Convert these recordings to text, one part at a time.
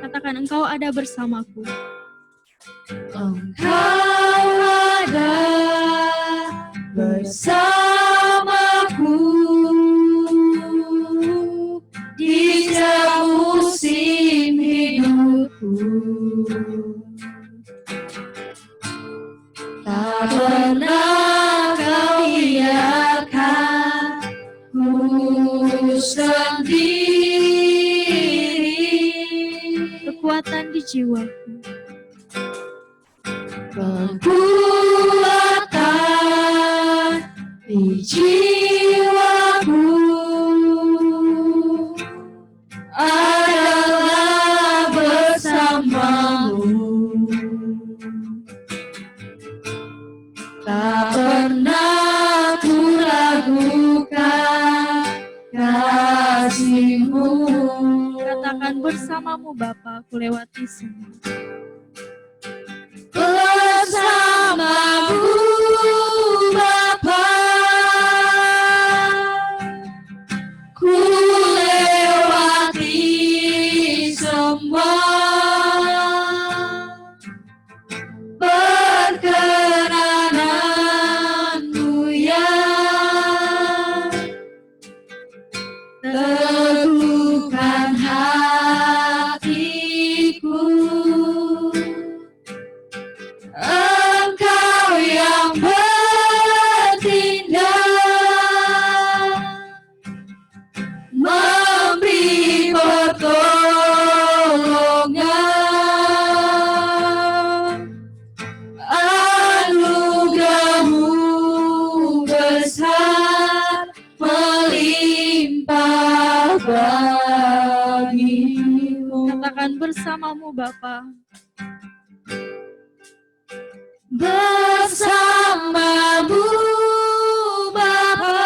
Katakan, Engkau ada bersamaku. Engkau ada bersamaku di setiap musim hidupku. Tak pernah kau biarkan ku sendiri. Kekuatan di jiwaku. Kekuatan di jiwaku adalah bersamamu. Tak pernah ku ragukan kasih-Mu. Katakan, bersamamu Bapa, aku lewati semua. Bersamamu Bapa, ku lewati semua. Perkenanan-Mu ya teguhkan hatiku. Engkau yang bertindak, memberi pertolongan. Anugerah-Mu besar melimpah bagiku. Katakan, bersamamu Bapa. Bersamamu Bapa,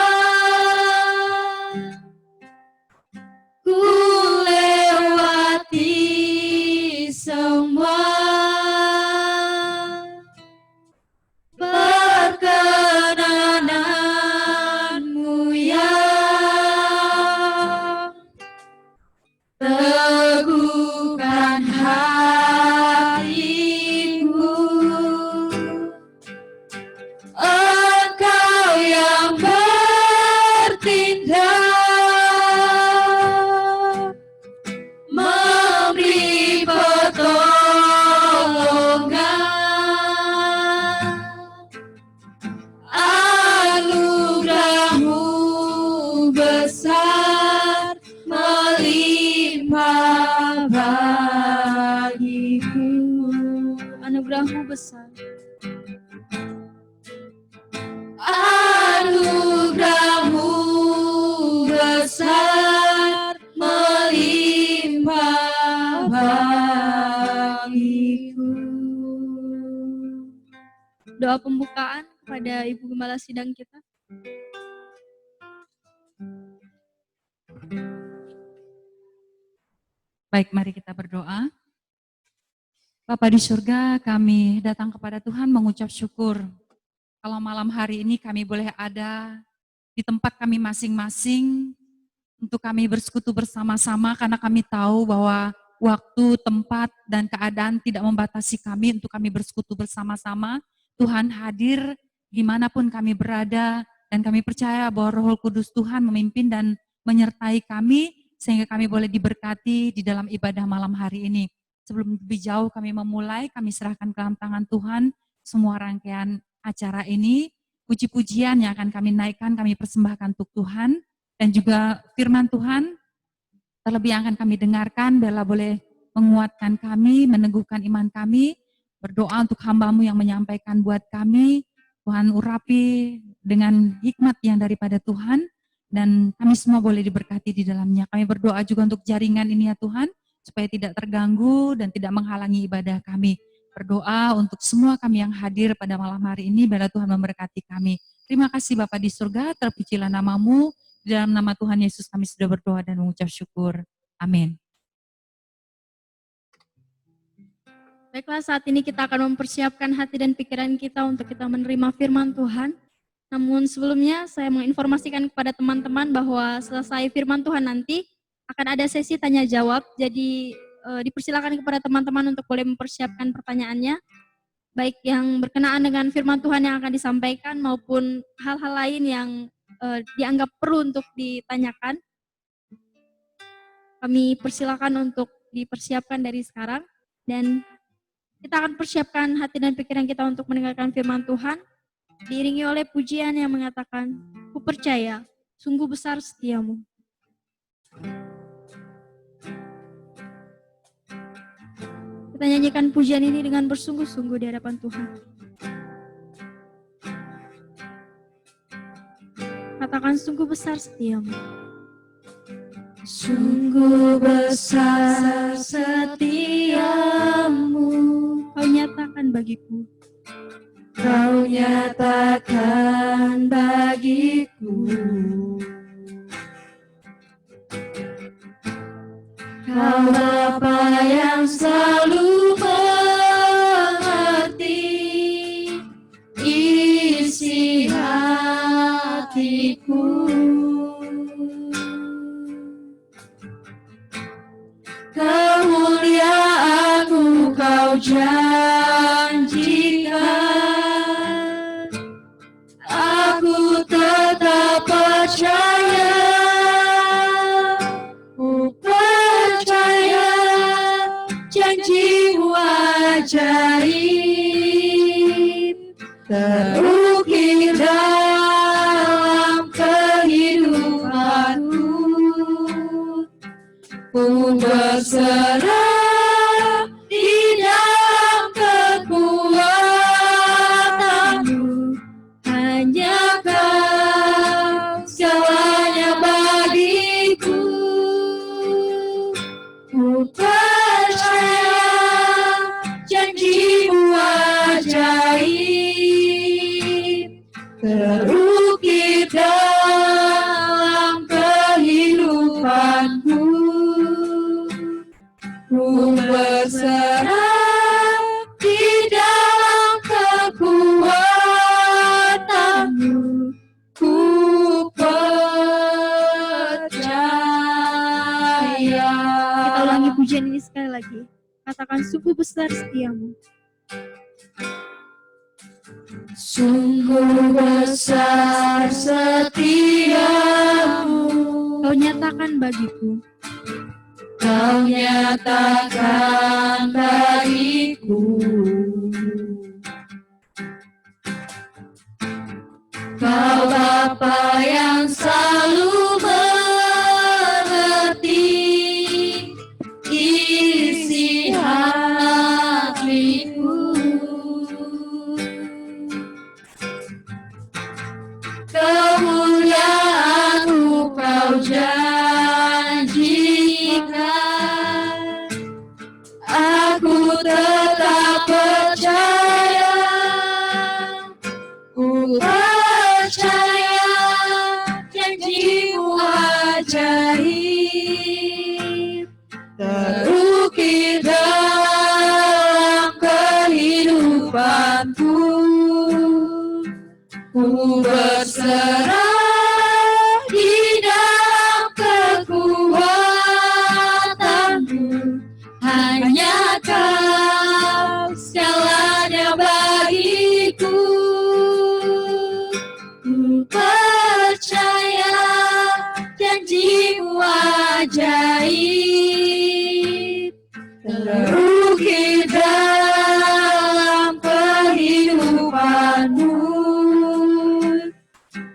ku lewati semua. Perkenanan-Mu yang teguhkan hatiku. Engkau yang bertindak, memberi pertolongan. Anugerah-Mu besar melimpah bagiku. Anugerah-Mu besar. Anugerah-Mu besar melimpah bagiku. Doa pembukaan kepada Ibu Gembala Sidang kita. Baik, mari kita berdoa. Bapa di surga, kami datang kepada Tuhan mengucap syukur. Kalau malam hari ini kami boleh ada di tempat kami masing-masing untuk kami bersekutu bersama-sama karena kami tahu bahwa waktu, tempat, dan keadaan tidak membatasi kami untuk kami bersekutu bersama-sama. Tuhan hadir dimanapun kami berada dan kami percaya bahwa Roh Kudus Tuhan memimpin dan menyertai kami sehingga kami boleh diberkati di dalam ibadah malam hari ini. Sebelum lebih jauh kami memulai, kami serahkan ke dalam tangan Tuhan semua rangkaian acara ini. Puji-pujian yang akan kami naikkan, kami persembahkan untuk Tuhan. Dan juga firman Tuhan, terlebih yang akan kami dengarkan, biarlah boleh menguatkan kami, meneguhkan iman kami. Berdoa untuk hamba-Mu yang menyampaikan buat kami. Tuhan urapi dengan hikmat yang daripada Tuhan. Dan kami semua boleh diberkati di dalamnya. Kami berdoa juga untuk jaringan ini ya Tuhan, supaya tidak terganggu dan tidak menghalangi ibadah kami. Berdoa untuk semua kami yang hadir pada malam hari ini, biarlah Tuhan memberkati kami. Terima kasih Bapa di surga, terpujilah nama-Mu. Di dalam nama Tuhan Yesus kami sudah berdoa dan mengucap syukur. Amin. Baiklah, saat ini kita akan mempersiapkan hati dan pikiran kita untuk kita menerima firman Tuhan. Namun sebelumnya saya menginformasikan kepada teman-teman bahwa selesai firman Tuhan nanti akan ada sesi tanya jawab. Jadi dipersilakan kepada teman-teman untuk boleh mempersiapkan pertanyaannya, baik yang berkenaan dengan firman Tuhan yang akan disampaikan maupun hal-hal lain yang dianggap perlu untuk ditanyakan. Kami persilakan untuk dipersiapkan dari sekarang, dan kita akan persiapkan hati dan pikiran kita untuk mendengarkan firman Tuhan, diiringi oleh pujian yang mengatakan, "Ku percaya, sungguh besar setiamu." Kita nyanyikan pujian ini dengan bersungguh-sungguh di hadapan Tuhan. Katakan, "Sungguh besar setiamu." Sungguh besar setiamu, Kau nyatakan bagiku. Kau nyatakan bagiku. Kau Bapa yang selalu mengerti isi hatiku. Kemuliaan-Mu Kau janjikan, aku tetap percaya. Ku percaya janji-Mu ajaib terukir dalam kehidupanku. Ku berserah di dalam kekuatan-Mu, hanya Kau segalanya bagiku. Ku percaya janji-Mu ajaib terukir dalam kehidupanku. Ku berserah di dalam kekuatan-Mu, ku percaya. Kita ulangi pujian ini sekali lagi. Katakan, "Sungguh besar setiamu." Sungguh besar setiamu, Kau nyatakan bagiku. Kau nyatakan bagiku. Kau Bapa yang selalu mengerti isi hatiku. Kemuliaan-Mu Kau janjikan, aku tetap percaya. Ku percaya janji-Mu ajaib terukir dalam kehidupanku. Ku berserah di dalam kekuatan-Mu, hanya Kau segalanya bagiku. Ku percaya janji-Mu ajaib terukir dalam kehidupanmu.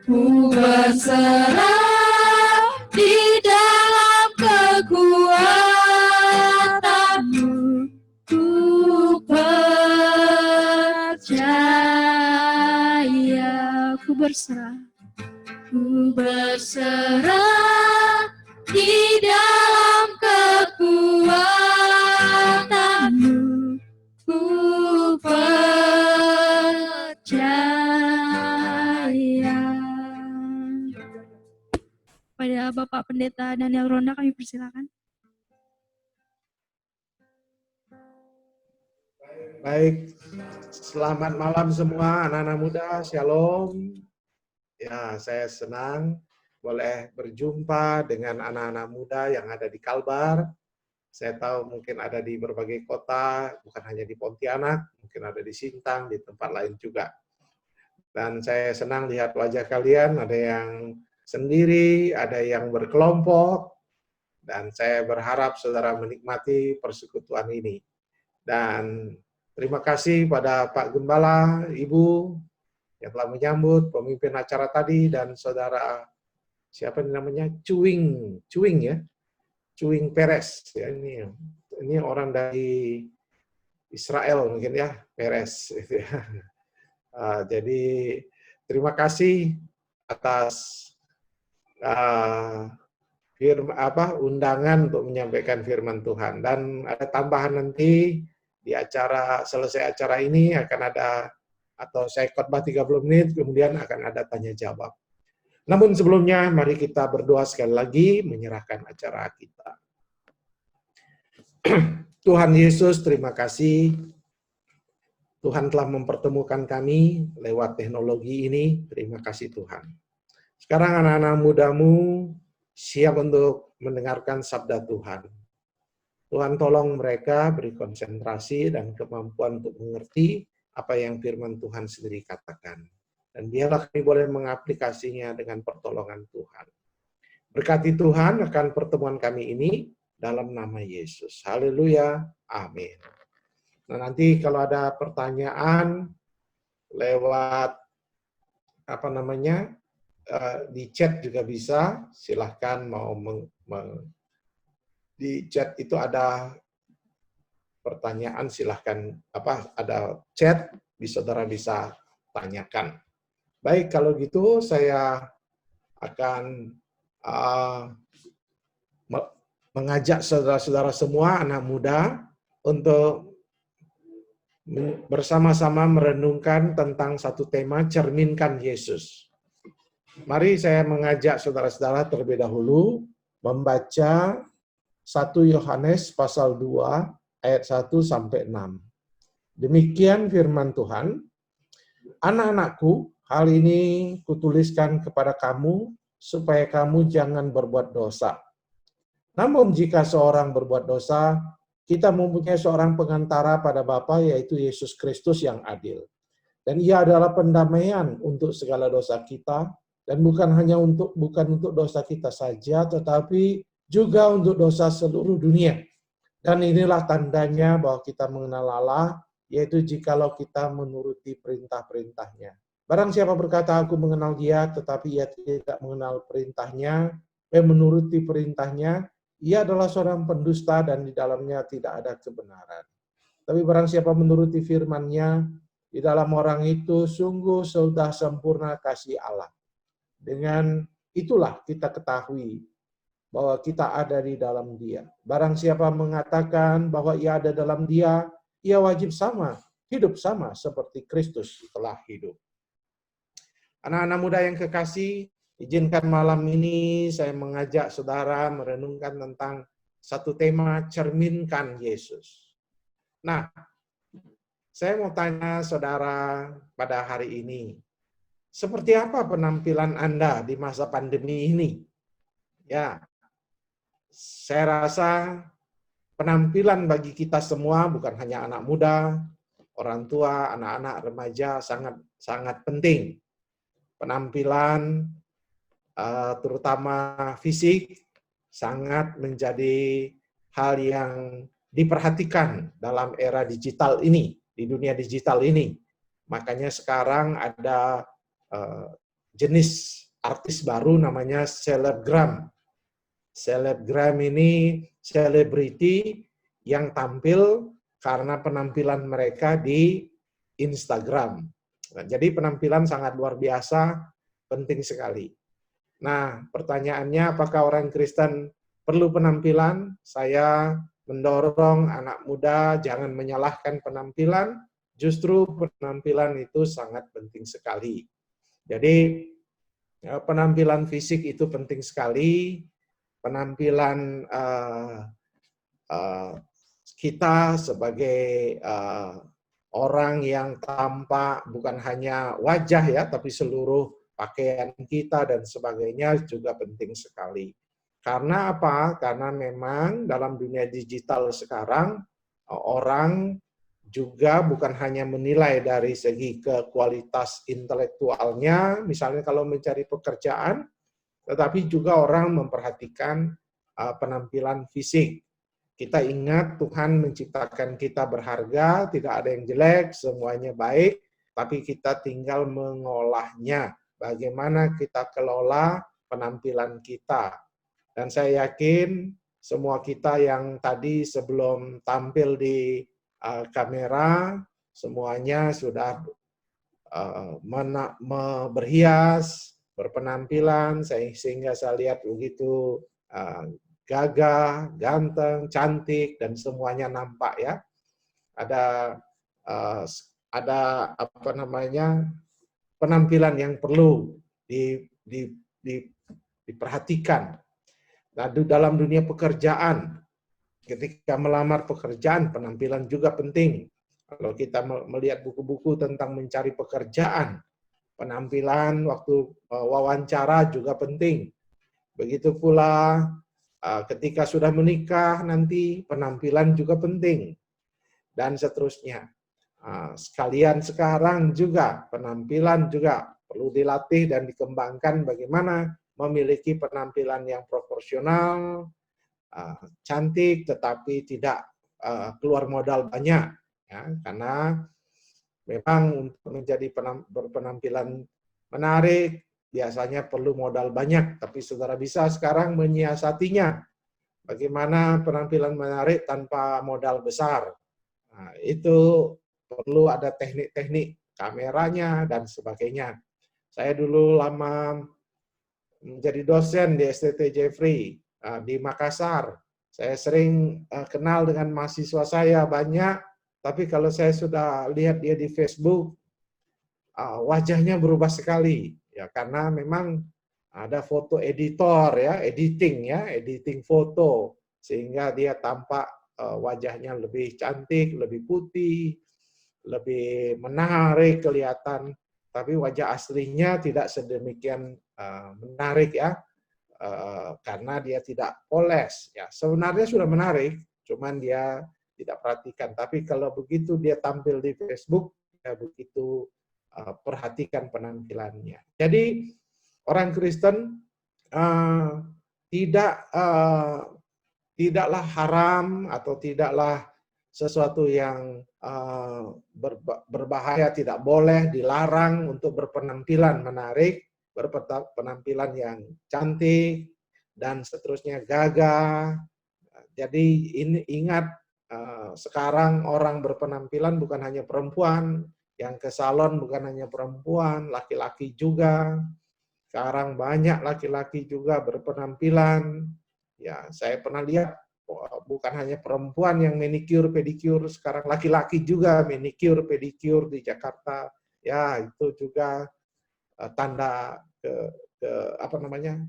Ku berserah di dalam kekuatan-Mu, ku percaya. Ku berserah. Ku berserah di dalam kekuatan-Mu, ku percaya. Pada Bapak Pendeta Daniel Ronda kami persilakan. Baik, selamat malam semua anak-anak muda, shalom. Ya, saya senang boleh berjumpa dengan anak-anak muda yang ada di Kalbar. Saya tahu mungkin ada di berbagai kota, bukan hanya di Pontianak, mungkin ada di Sintang, di tempat lain juga. Dan saya senang lihat wajah kalian, ada yang sendiri, ada yang berkelompok, dan saya berharap saudara menikmati persekutuan ini. Dan terima kasih pada Pak Gembala, Ibu, yang telah menyambut pemimpin acara tadi, dan saudara, siapa namanya, Cuing ya, Cuing Perez. Ya, ini orang dari Israel mungkin ya, Perez. Jadi terima kasih atas undangan untuk menyampaikan firman Tuhan. Dan ada tambahan nanti di acara, selesai acara ini akan ada, atau saya khotbah 30 menit, kemudian akan ada tanya jawab. Namun sebelumnya mari kita berdoa sekali lagi menyerahkan acara kita. Tuhan Yesus, terima kasih. Tuhan telah mempertemukan kami lewat teknologi ini. Terima kasih Tuhan. Sekarang anak-anak mudamu siap untuk mendengarkan sabda Tuhan. Tuhan tolong mereka beri konsentrasi dan kemampuan untuk mengerti apa yang firman Tuhan sendiri katakan. Dan biarlah kami boleh mengaplikasinya dengan pertolongan Tuhan. Berkati Tuhan akan pertemuan kami ini dalam nama Yesus. Haleluya. Amin. Nah, nanti kalau ada pertanyaan lewat di chat juga bisa. Silahkan mau di chat itu ada pertanyaan, silahkan ada chat, saudara bisa tanyakan. Baik, kalau gitu saya akan mengajak saudara-saudara semua, anak muda, untuk bersama-sama merenungkan tentang satu tema, cerminkan Yesus. Mari saya mengajak saudara-saudara terlebih dahulu membaca 1 Yohanes pasal 2 ayat 1 sampai 6. Demikian firman Tuhan, anak-anakku, hal ini kutuliskan kepada kamu supaya kamu jangan berbuat dosa. Namun jika seorang berbuat dosa, kita mempunyai seorang pengantara pada Bapa, yaitu Yesus Kristus yang adil. Dan ia adalah pendamaian untuk segala dosa kita, dan bukan untuk dosa kita saja, tetapi juga untuk dosa seluruh dunia. Dan inilah tandanya bahwa kita mengenal Allah, yaitu jikalau kita menuruti perintah-perintahnya. Barang siapa berkata, aku mengenal dia, tetapi ia tidak mengenal perintahnya, menuruti perintahnya, ia adalah seorang pendusta dan di dalamnya tidak ada kebenaran. Tapi barang siapa menuruti firman-Nya, di dalam orang itu sungguh sudah sempurna kasih Allah. Dengan itulah kita ketahui bahwa kita ada di dalam Dia. Barang siapa mengatakan bahwa ia ada dalam Dia, ia wajib hidup sama seperti Kristus telah hidup. Anak-anak muda yang kekasih, izinkan malam ini saya mengajak saudara merenungkan tentang satu tema, cerminkan Yesus. Nah, saya mau tanya saudara pada hari ini, seperti apa penampilan Anda di masa pandemi ini? Ya, saya rasa penampilan bagi kita semua, bukan hanya anak muda, orang tua, anak-anak, remaja, sangat penting. Penampilan terutama fisik sangat menjadi hal yang diperhatikan dalam era digital ini, di dunia digital ini. Makanya sekarang ada jenis artis baru namanya selebgram. Selebgram ini selebriti yang tampil karena penampilan mereka di Instagram. Nah, jadi penampilan sangat luar biasa, penting sekali. Nah, pertanyaannya apakah orang Kristen perlu penampilan? Saya mendorong anak muda jangan menyalahkan penampilan, justru penampilan itu sangat penting sekali. Jadi penampilan fisik itu penting sekali, penampilan kita sebagai orang yang tampak bukan hanya wajah ya, tapi seluruh pakaian kita dan sebagainya juga penting sekali. Karena apa? Karena memang dalam dunia digital sekarang, orang juga bukan hanya menilai dari segi kualitas intelektualnya, misalnya kalau mencari pekerjaan, tetapi juga orang memperhatikan penampilan fisik. Kita ingat Tuhan menciptakan kita berharga, tidak ada yang jelek, semuanya baik, tapi kita tinggal mengolahnya. Bagaimana kita kelola penampilan kita. Dan saya yakin semua kita yang tadi sebelum tampil di kamera, semuanya sudah berhias, berpenampilan, sehingga saya lihat begitu gagah, ganteng, cantik, dan semuanya nampak ya. Ada apa namanya penampilan yang perlu diperhatikan. Nah, dalam dunia pekerjaan, ketika melamar pekerjaan, penampilan juga penting. Kalau kita melihat buku-buku tentang mencari pekerjaan, penampilan waktu wawancara juga penting. Begitu pula ketika sudah menikah nanti penampilan juga penting. Dan seterusnya. Sekalian sekarang juga penampilan juga perlu dilatih dan dikembangkan bagaimana memiliki penampilan yang proporsional, cantik tetapi tidak keluar modal banyak. Ya, karena memang untuk menjadi berpenampilan menarik biasanya perlu modal banyak, tapi saudara bisa sekarang menyiasatinya. Bagaimana penampilan menarik tanpa modal besar. Nah, itu perlu ada teknik-teknik kameranya dan sebagainya. Saya dulu lama menjadi dosen di STT Jeffrey di Makassar. Saya sering kenal dengan mahasiswa saya banyak, tapi kalau saya sudah lihat dia di Facebook, wajahnya berubah sekali, ya karena memang ada foto editor ya, editing foto sehingga dia tampak wajahnya lebih cantik, lebih putih, lebih menarik kelihatan, tapi wajah aslinya tidak sedemikian menarik ya, karena dia tidak poles ya. Sebenarnya sudah menarik, cuman dia tidak perhatikan. Tapi kalau begitu dia tampil di Facebook, ya begitu perhatikan penampilannya. Jadi orang Kristen tidaklah haram atau tidaklah sesuatu yang berbahaya, tidak boleh, dilarang untuk berpenampilan menarik, berpenampilan yang cantik, dan seterusnya gagah. Jadi ini ingat, sekarang orang berpenampilan bukan hanya perempuan, yang ke salon bukan hanya perempuan, laki-laki juga. Sekarang banyak laki-laki juga berpenampilan. Ya, saya pernah lihat bukan hanya perempuan yang manicure pedicure, sekarang laki-laki juga manicure pedicure di Jakarta. Ya, itu juga tanda apa namanya?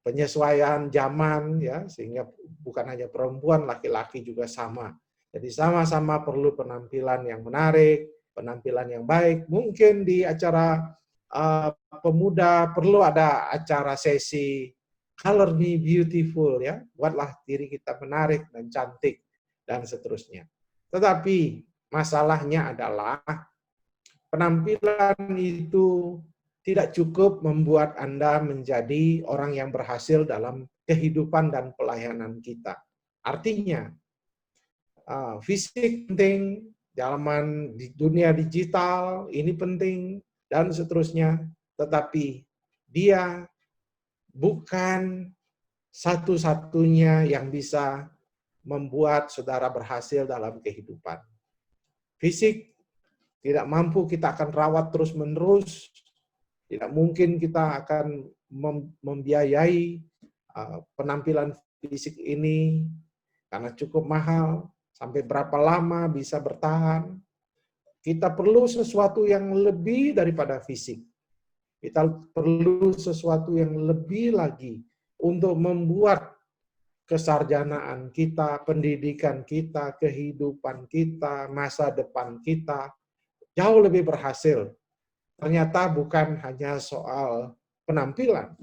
Penyesuaian zaman ya, sehingga bukan hanya perempuan, laki-laki juga sama. Jadi sama-sama perlu penampilan yang menarik, penampilan yang baik. Mungkin di acara pemuda perlu ada acara sesi color me beautiful ya, buatlah diri kita menarik dan cantik dan seterusnya. Tetapi masalahnya adalah penampilan itu tidak cukup membuat Anda menjadi orang yang berhasil dalam kehidupan dan pelayanan kita. Artinya, fisik penting, zaman di dunia digital ini penting, dan seterusnya. Tetapi dia bukan satu-satunya yang bisa membuat saudara berhasil dalam kehidupan. Fisik tidak mampu kita akan rawat terus-menerus. Tidak mungkin kita akan membiayai penampilan fisik ini karena cukup mahal. Sampai berapa lama bisa bertahan? Kita perlu sesuatu yang lebih daripada fisik. Kita perlu sesuatu yang lebih lagi untuk membuat kesarjanaan kita, pendidikan kita, kehidupan kita, masa depan kita jauh lebih berhasil. Ternyata bukan hanya soal penampilan,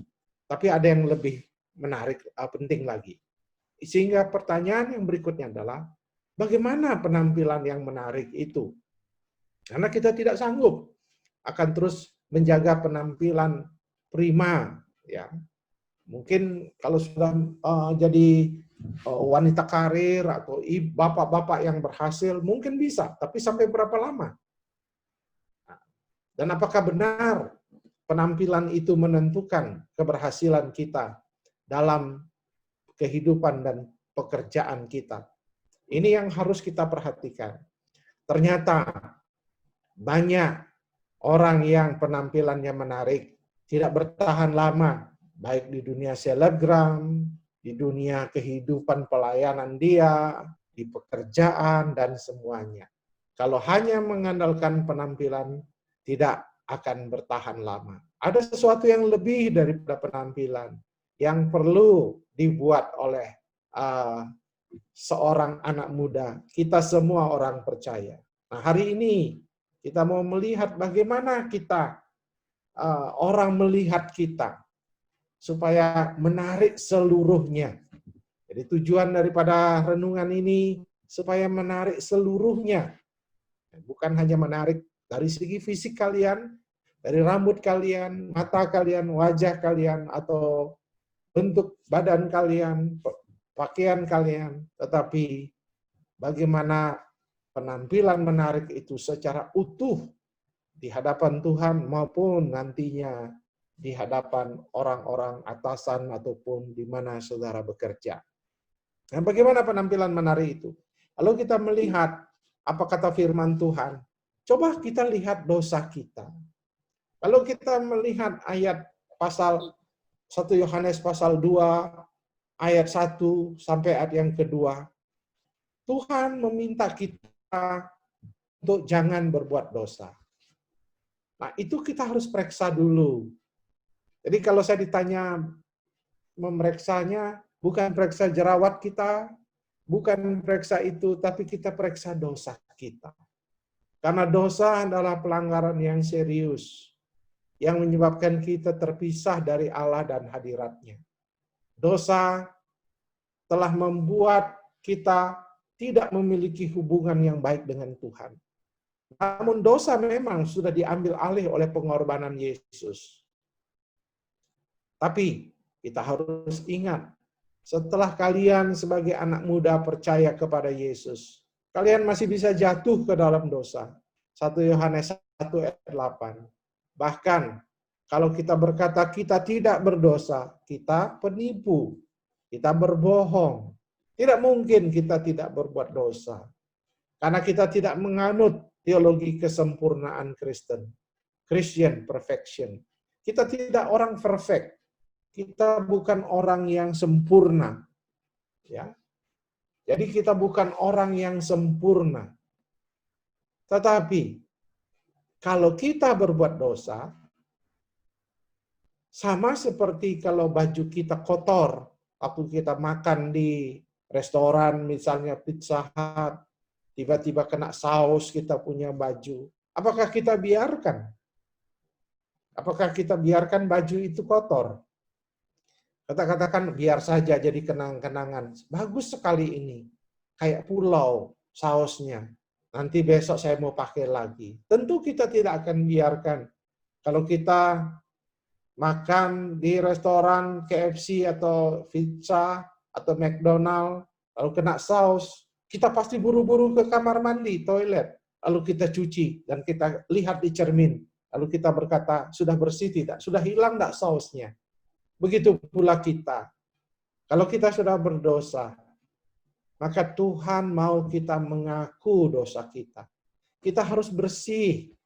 Tapi ada yang lebih menarik, penting lagi. Sehingga pertanyaan yang berikutnya adalah, bagaimana penampilan yang menarik itu? Karena kita tidak sanggup akan terus menjaga penampilan prima, ya. Mungkin kalau sudah jadi wanita karir atau bapak-bapak yang berhasil, mungkin bisa. Tapi sampai berapa lama? Dan apakah benar penampilan itu menentukan keberhasilan kita dalam kehidupan dan pekerjaan kita? Ini yang harus kita perhatikan. Ternyata banyak orang yang penampilannya menarik tidak bertahan lama, baik di dunia selebgram, di dunia kehidupan pelayanan dia, di pekerjaan, dan semuanya. Kalau hanya mengandalkan penampilan, tidak akan bertahan lama. Ada sesuatu yang lebih daripada penampilan, yang perlu dibuat oleh seorang anak muda, kita semua orang percaya. Nah, hari ini kita mau melihat bagaimana kita, orang melihat kita, supaya menarik seluruhnya. Jadi tujuan daripada renungan ini supaya menarik seluruhnya. Bukan hanya menarik dari segi fisik kalian, dari rambut kalian, mata kalian, wajah kalian, atau bentuk badan kalian, pakaian kalian, tetapi bagaimana penampilan menarik itu secara utuh di hadapan Tuhan maupun nantinya di hadapan orang-orang atasan ataupun di mana saudara bekerja. Nah, bagaimana penampilan menarik itu? Kalau kita melihat apa kata firman Tuhan, coba kita lihat dosa kita. Kalau kita melihat ayat pasal 1 Yohanes pasal 2 ayat 1 sampai ayat yang kedua, Tuhan meminta kita untuk jangan berbuat dosa. Nah, itu kita harus periksa dulu. Jadi kalau saya ditanya memeriksanya, bukan periksa jerawat kita, bukan periksa itu, tapi kita periksa dosa kita. Karena dosa adalah pelanggaran yang serius, yang menyebabkan kita terpisah dari Allah dan hadirat-Nya. Dosa telah membuat kita tidak memiliki hubungan yang baik dengan Tuhan. Namun dosa memang sudah diambil alih oleh pengorbanan Yesus. Tapi kita harus ingat, setelah kalian sebagai anak muda percaya kepada Yesus, kalian masih bisa jatuh ke dalam dosa. 1 Yohanes 1 ayat 8. Bahkan kalau kita berkata kita tidak berdosa, kita penipu, kita berbohong. Tidak mungkin kita tidak berbuat dosa. Karena kita tidak menganut teologi kesempurnaan Kristen. Christian perfection. Kita tidak orang perfect. Kita bukan orang yang sempurna. Ya. Jadi kita bukan orang yang sempurna. Tetapi kalau kita berbuat dosa, sama seperti kalau baju kita kotor, waktu kita makan di restoran, misalnya Pizza Hut, tiba-tiba kena saus kita punya baju. Apakah kita biarkan? Apakah kita biarkan baju itu kotor? Kata-katakan biar saja jadi kenang-kenangan. Bagus sekali ini. Kayak pulau sausnya. Nanti besok saya mau pakai lagi. Tentu kita tidak akan biarkan. Kalau kita makan di restoran KFC atau pizza atau McDonald, lalu kena saus, kita pasti buru-buru ke kamar mandi, toilet. Lalu kita cuci dan kita lihat di cermin. Lalu kita berkata, sudah bersih tidak? Sudah hilang tidak sausnya? Begitu pula kita. Kalau kita sudah berdosa, maka Tuhan mau kita mengaku dosa kita. Kita harus bersih.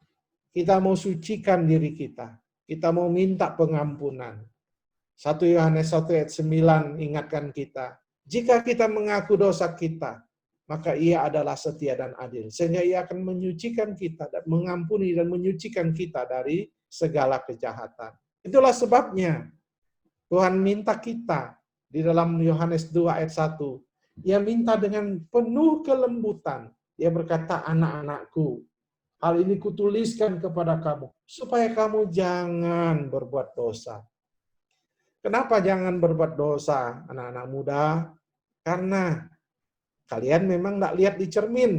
Kita mau sucikan diri kita. Kita mau minta pengampunan. 1 Yohanes 1 ayat 9 ingatkan kita. Jika kita mengaku dosa kita, maka Ia adalah setia dan adil. Sehingga Ia akan menyucikan kita dan mengampuni dan menyucikan kita dari segala kejahatan. Itulah sebabnya Tuhan minta kita di dalam Yohanes 2 ayat 1. Ia minta dengan penuh kelembutan. Dia berkata, anak-anakku, hal ini kutuliskan kepada kamu, supaya kamu jangan berbuat dosa. Kenapa jangan berbuat dosa, anak-anak muda? Karena kalian memang tidak lihat di cermin.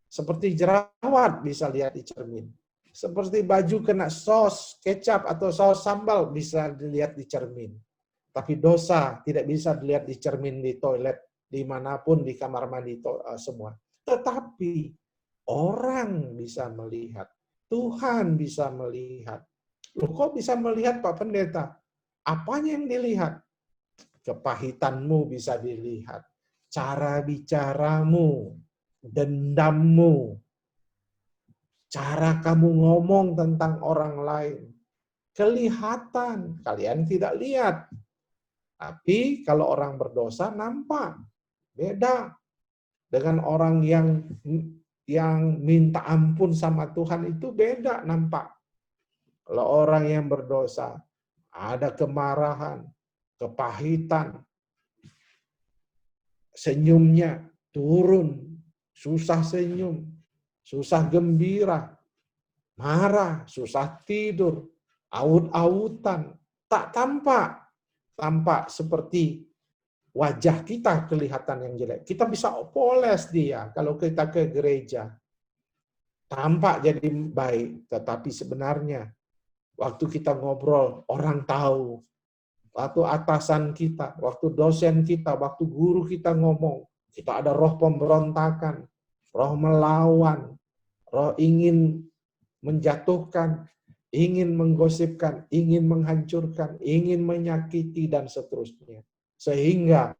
Seperti jerawat bisa lihat di cermin. Seperti baju kena saus kecap atau saus sambal bisa dilihat di cermin. Tapi dosa tidak bisa dilihat di cermin, di toilet, dimanapun, di kamar mandi, semua. Tetapi orang bisa melihat. Tuhan bisa melihat. Loh, kok bisa melihat Pak Pendeta? Apanya yang dilihat? Kepahitanmu bisa dilihat. Cara bicaramu, dendammu, cara kamu ngomong tentang orang lain. Kelihatan, kalian tidak lihat. Tapi kalau orang berdosa nampak. Beda dengan orang yang minta ampun sama Tuhan itu beda nampak. Kalau orang yang berdosa, ada kemarahan, kepahitan, senyumnya turun, susah senyum, susah gembira, marah, susah tidur, aut-autan, tak tampak seperti wajah kita kelihatan yang jelek. Kita bisa poles dia kalau kita ke gereja. Tampak jadi baik, tetapi sebenarnya waktu kita ngobrol, orang tahu. Waktu atasan kita, waktu dosen kita, waktu guru kita ngomong, kita ada roh pemberontakan, roh melawan, roh ingin menjatuhkan, ingin menggosipkan, ingin menghancurkan, ingin menyakiti, dan seterusnya. Sehingga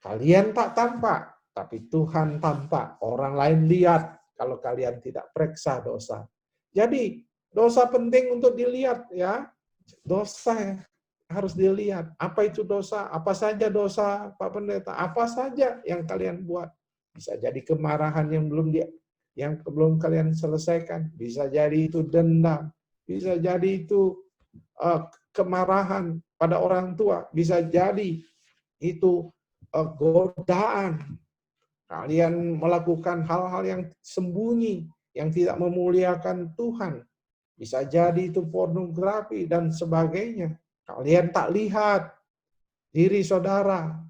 kalian tak tampak, tapi Tuhan tampak. Orang lain lihat kalau kalian tidak periksa dosa. Jadi dosa penting untuk dilihat ya. Dosa harus dilihat. Apa itu dosa? Apa saja dosa, Pak Pendeta? Apa saja yang kalian buat? Bisa jadi kemarahan yang belum kalian selesaikan. Bisa jadi itu dendam. Bisa jadi itu kemarahan pada orang tua. Bisa jadi itu godaan. Kalian melakukan hal-hal yang sembunyi, yang tidak memuliakan Tuhan. Bisa jadi itu pornografi dan sebagainya. Kalian tak lihat diri saudara.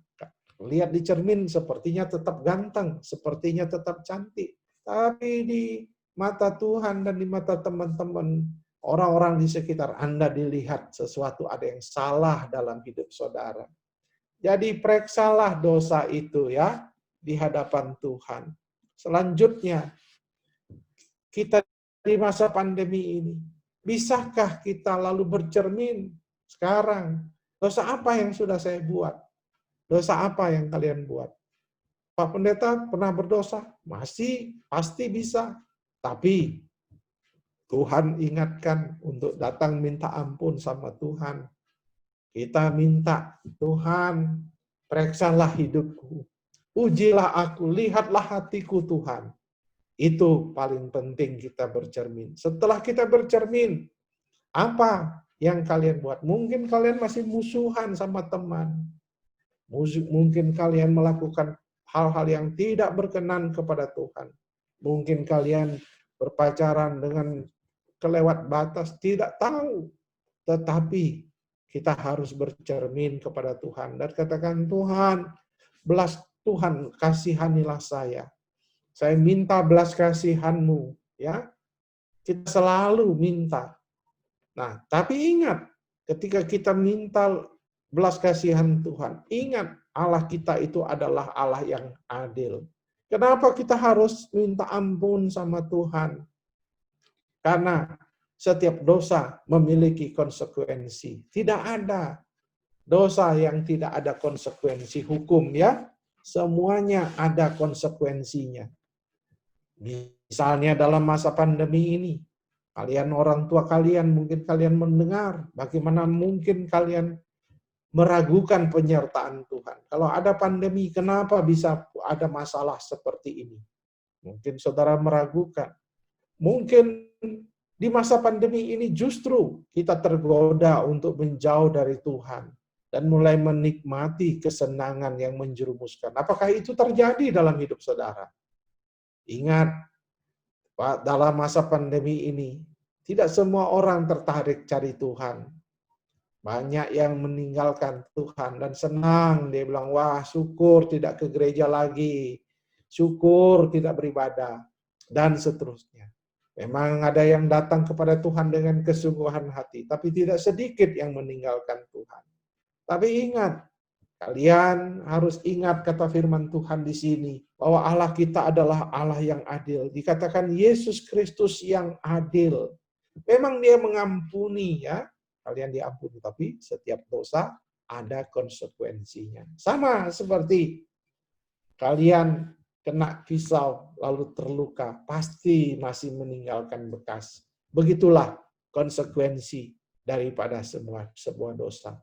Lihat di cermin sepertinya tetap ganteng, sepertinya tetap cantik. Tapi di mata Tuhan dan di mata teman-teman, orang-orang di sekitar Anda dilihat sesuatu ada yang salah dalam hidup saudara. Jadi periksalah dosa itu ya di hadapan Tuhan. Selanjutnya, kita di masa pandemi ini, bisakah kita lalu bercermin sekarang? Dosa apa yang sudah saya buat? Dosa apa yang kalian buat? Pak Pendeta pernah berdosa? Masih, pasti bisa. Tapi Tuhan ingatkan untuk datang minta ampun sama Tuhan. Kita minta, Tuhan, periksalah hidupku. Ujilah aku, lihatlah hatiku Tuhan. Itu paling penting kita bercermin. Setelah kita bercermin, apa yang kalian buat? Mungkin kalian masih musuhan sama teman. Mungkin kalian melakukan hal-hal yang tidak berkenan kepada Tuhan. Mungkin kalian berpacaran dengan kelewat batas, tidak tahu. Tetapi kita harus bercermin kepada Tuhan dan katakan, Tuhan, Tuhan kasihanilah saya. Saya minta belas kasihan-Mu, ya. Kita selalu minta. Nah, tapi ingat, ketika kita minta belas kasihan Tuhan, ingat Allah kita itu adalah Allah yang adil. Kenapa kita harus minta ampun sama Tuhan? Karena setiap dosa memiliki konsekuensi. Tidak ada dosa yang tidak ada konsekuensi hukum ya. Semuanya ada konsekuensinya. Misalnya dalam masa pandemi ini, kalian orang tua kalian mungkin kalian mendengar bagaimana mungkin kalian meragukan penyertaan Tuhan. Kalau ada pandemi, kenapa bisa ada masalah seperti ini? Mungkin saudara meragukan. Mungkin di masa pandemi ini justru kita tergoda untuk menjauh dari Tuhan dan mulai menikmati kesenangan yang menjerumuskan. Apakah itu terjadi dalam hidup saudara? Ingat, dalam masa pandemi ini, tidak semua orang tertarik cari Tuhan. Banyak yang meninggalkan Tuhan dan senang. Dia bilang, wah syukur tidak ke gereja lagi. Syukur tidak beribadah. Dan seterusnya. Memang ada yang datang kepada Tuhan dengan kesungguhan hati. Tapi tidak sedikit yang meninggalkan Tuhan. Tapi ingat, kalian harus ingat kata firman Tuhan di sini. Bahwa Allah kita adalah Allah yang adil. Dikatakan Yesus Kristus yang adil. Memang dia mengampuni ya. Kalian diampuni, tapi setiap dosa ada konsekuensinya. Sama seperti kalian kena pisau lalu terluka, pasti masih meninggalkan bekas. Begitulah konsekuensi daripada sebuah dosa.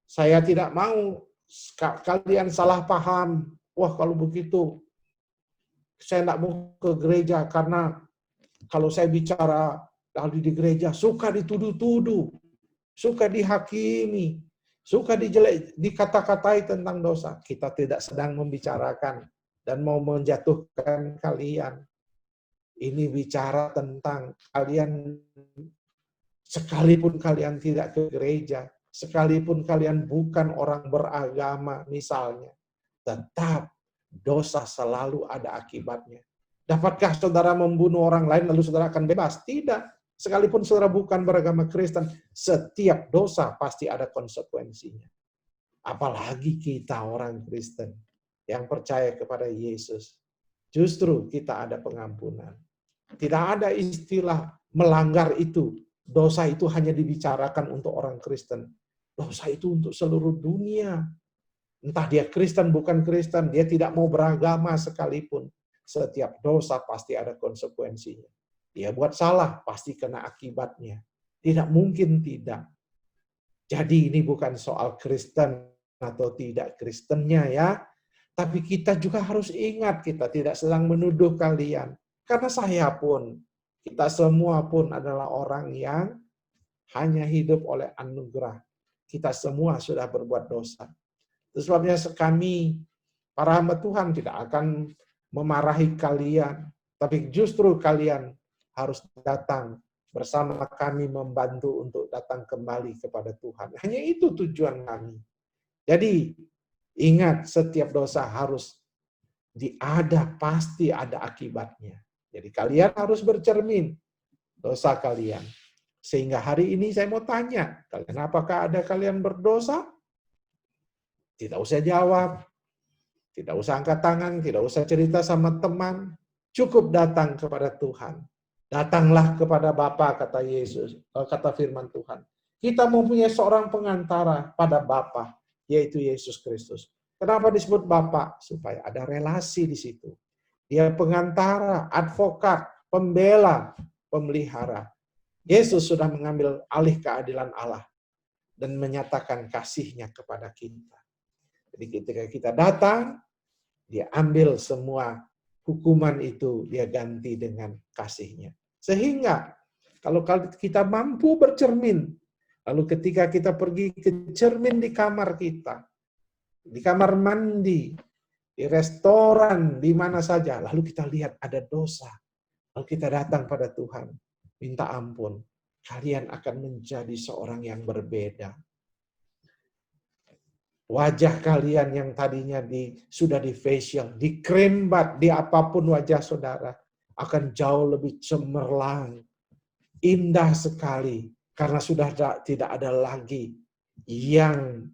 Saya tidak mau kalian salah paham. Wah, kalau begitu saya tidak mau ke gereja karena kalau saya bicara lalu di gereja suka dituduh-tuduh. Suka dihakimi, suka dikata-katai tentang dosa. Kita tidak sedang membicarakan dan mau menjatuhkan kalian. Ini bicara tentang kalian, sekalipun kalian tidak ke gereja, sekalipun kalian bukan orang beragama misalnya, tetap dosa selalu ada akibatnya. Dapatkah saudara membunuh orang lain lalu saudara akan bebas? Tidak. Sekalipun saudara bukan beragama Kristen, setiap dosa pasti ada konsekuensinya. Apalagi kita orang Kristen yang percaya kepada Yesus. Justru kita ada pengampunan. Tidak ada istilah melanggar itu. Dosa itu hanya dibicarakan untuk orang Kristen. Dosa itu untuk seluruh dunia. Entah dia Kristen, bukan Kristen, dia tidak mau beragama sekalipun. Setiap dosa pasti ada konsekuensinya. Dia buat salah, pasti kena akibatnya. Tidak mungkin tidak. Jadi ini bukan soal Kristen atau tidak Kristennya ya. Tapi kita juga harus ingat, kita tidak sedang menuduh kalian. Karena saya pun, kita semua pun adalah orang yang hanya hidup oleh anugerah. Kita semua sudah berbuat dosa. Itu sebabnya kami, para hamba Tuhan, tidak akan memarahi kalian. Tapi justru kalian harus datang bersama kami membantu untuk datang kembali kepada Tuhan. Hanya itu tujuan kami. Jadi ingat, setiap dosa harus pasti ada akibatnya. Jadi kalian harus bercermin dosa kalian. Sehingga hari ini saya mau tanya, kalian apakah ada kalian berdosa? Tidak usah jawab, tidak usah angkat tangan, tidak usah cerita sama teman. Cukup datang kepada Tuhan. Datanglah kepada Bapa, kata Yesus, kata firman Tuhan. Kita mempunyai seorang pengantara pada Bapa, yaitu Yesus Kristus. Kenapa disebut Bapa? Supaya ada relasi di situ. Dia pengantara, advokat, pembela, pemelihara. Yesus sudah mengambil alih keadilan Allah dan menyatakan kasih-Nya kepada kita. Jadi ketika kita datang, dia ambil semua hukuman itu, dia ganti dengan kasih-Nya. Sehingga kalau kita mampu bercermin, lalu ketika kita pergi ke cermin di kamar kita, di kamar mandi, di restoran, di mana saja, lalu kita lihat ada dosa, lalu kita datang pada Tuhan, minta ampun, kalian akan menjadi seorang yang berbeda. Wajah kalian yang tadinya sudah di facial, di krembat, di apapun wajah saudara, akan jauh lebih cemerlang, indah sekali, karena sudah tidak ada lagi yang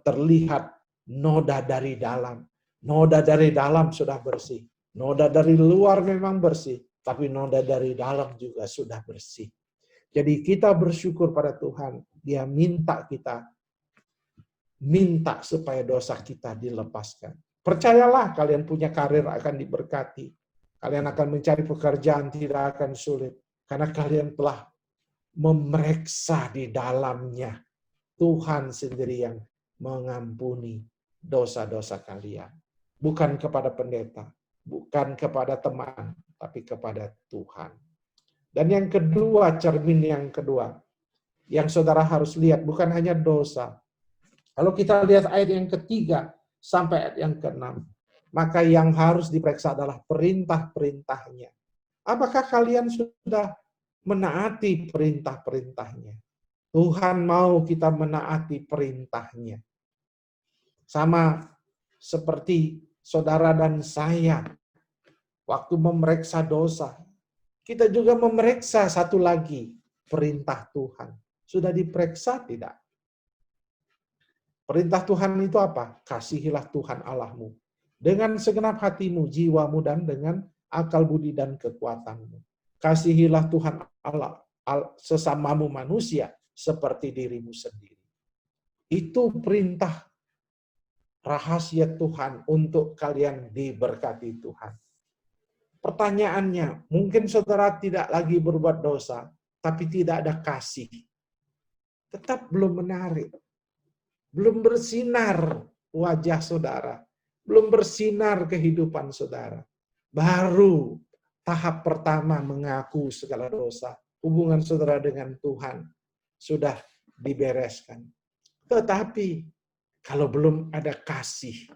terlihat noda dari dalam. Noda dari dalam sudah bersih. Noda dari luar memang bersih, tapi noda dari dalam juga sudah bersih. Jadi kita bersyukur pada Tuhan, Dia minta supaya dosa kita dilepaskan. Percayalah, kalian punya karir akan diberkati. Kalian akan mencari pekerjaan tidak akan sulit. Karena kalian telah memeriksa di dalamnya. Tuhan sendiri yang mengampuni dosa-dosa kalian. Bukan kepada pendeta, bukan kepada teman, tapi kepada Tuhan. Dan yang kedua, cermin yang kedua, yang saudara harus lihat, bukan hanya dosa. Kalau kita lihat ayat yang ketiga sampai ayat yang keenam, maka yang harus diperiksa adalah perintah-perintahnya. Apakah kalian sudah menaati perintah-perintahnya? Tuhan mau kita menaati perintahnya. Sama seperti saudara dan saya, waktu memeriksa dosa, kita juga memeriksa satu lagi, perintah Tuhan. Sudah diperiksa tidak? Perintah Tuhan itu apa? Kasihilah Tuhan Allahmu dengan segenap hatimu, jiwamu, dan dengan akal budi dan kekuatanmu. Kasihilah Tuhan Allah sesamamu manusia seperti dirimu sendiri. Itu perintah rahasia Tuhan untuk kalian diberkati Tuhan. Pertanyaannya, mungkin saudara tidak lagi berbuat dosa, tapi tidak ada kasih. Tetap belum menarik. Belum bersinar wajah saudara. Belum bersinar kehidupan saudara. Baru tahap pertama mengaku segala dosa. Hubungan saudara dengan Tuhan sudah dibereskan. Tetapi kalau belum ada kasih,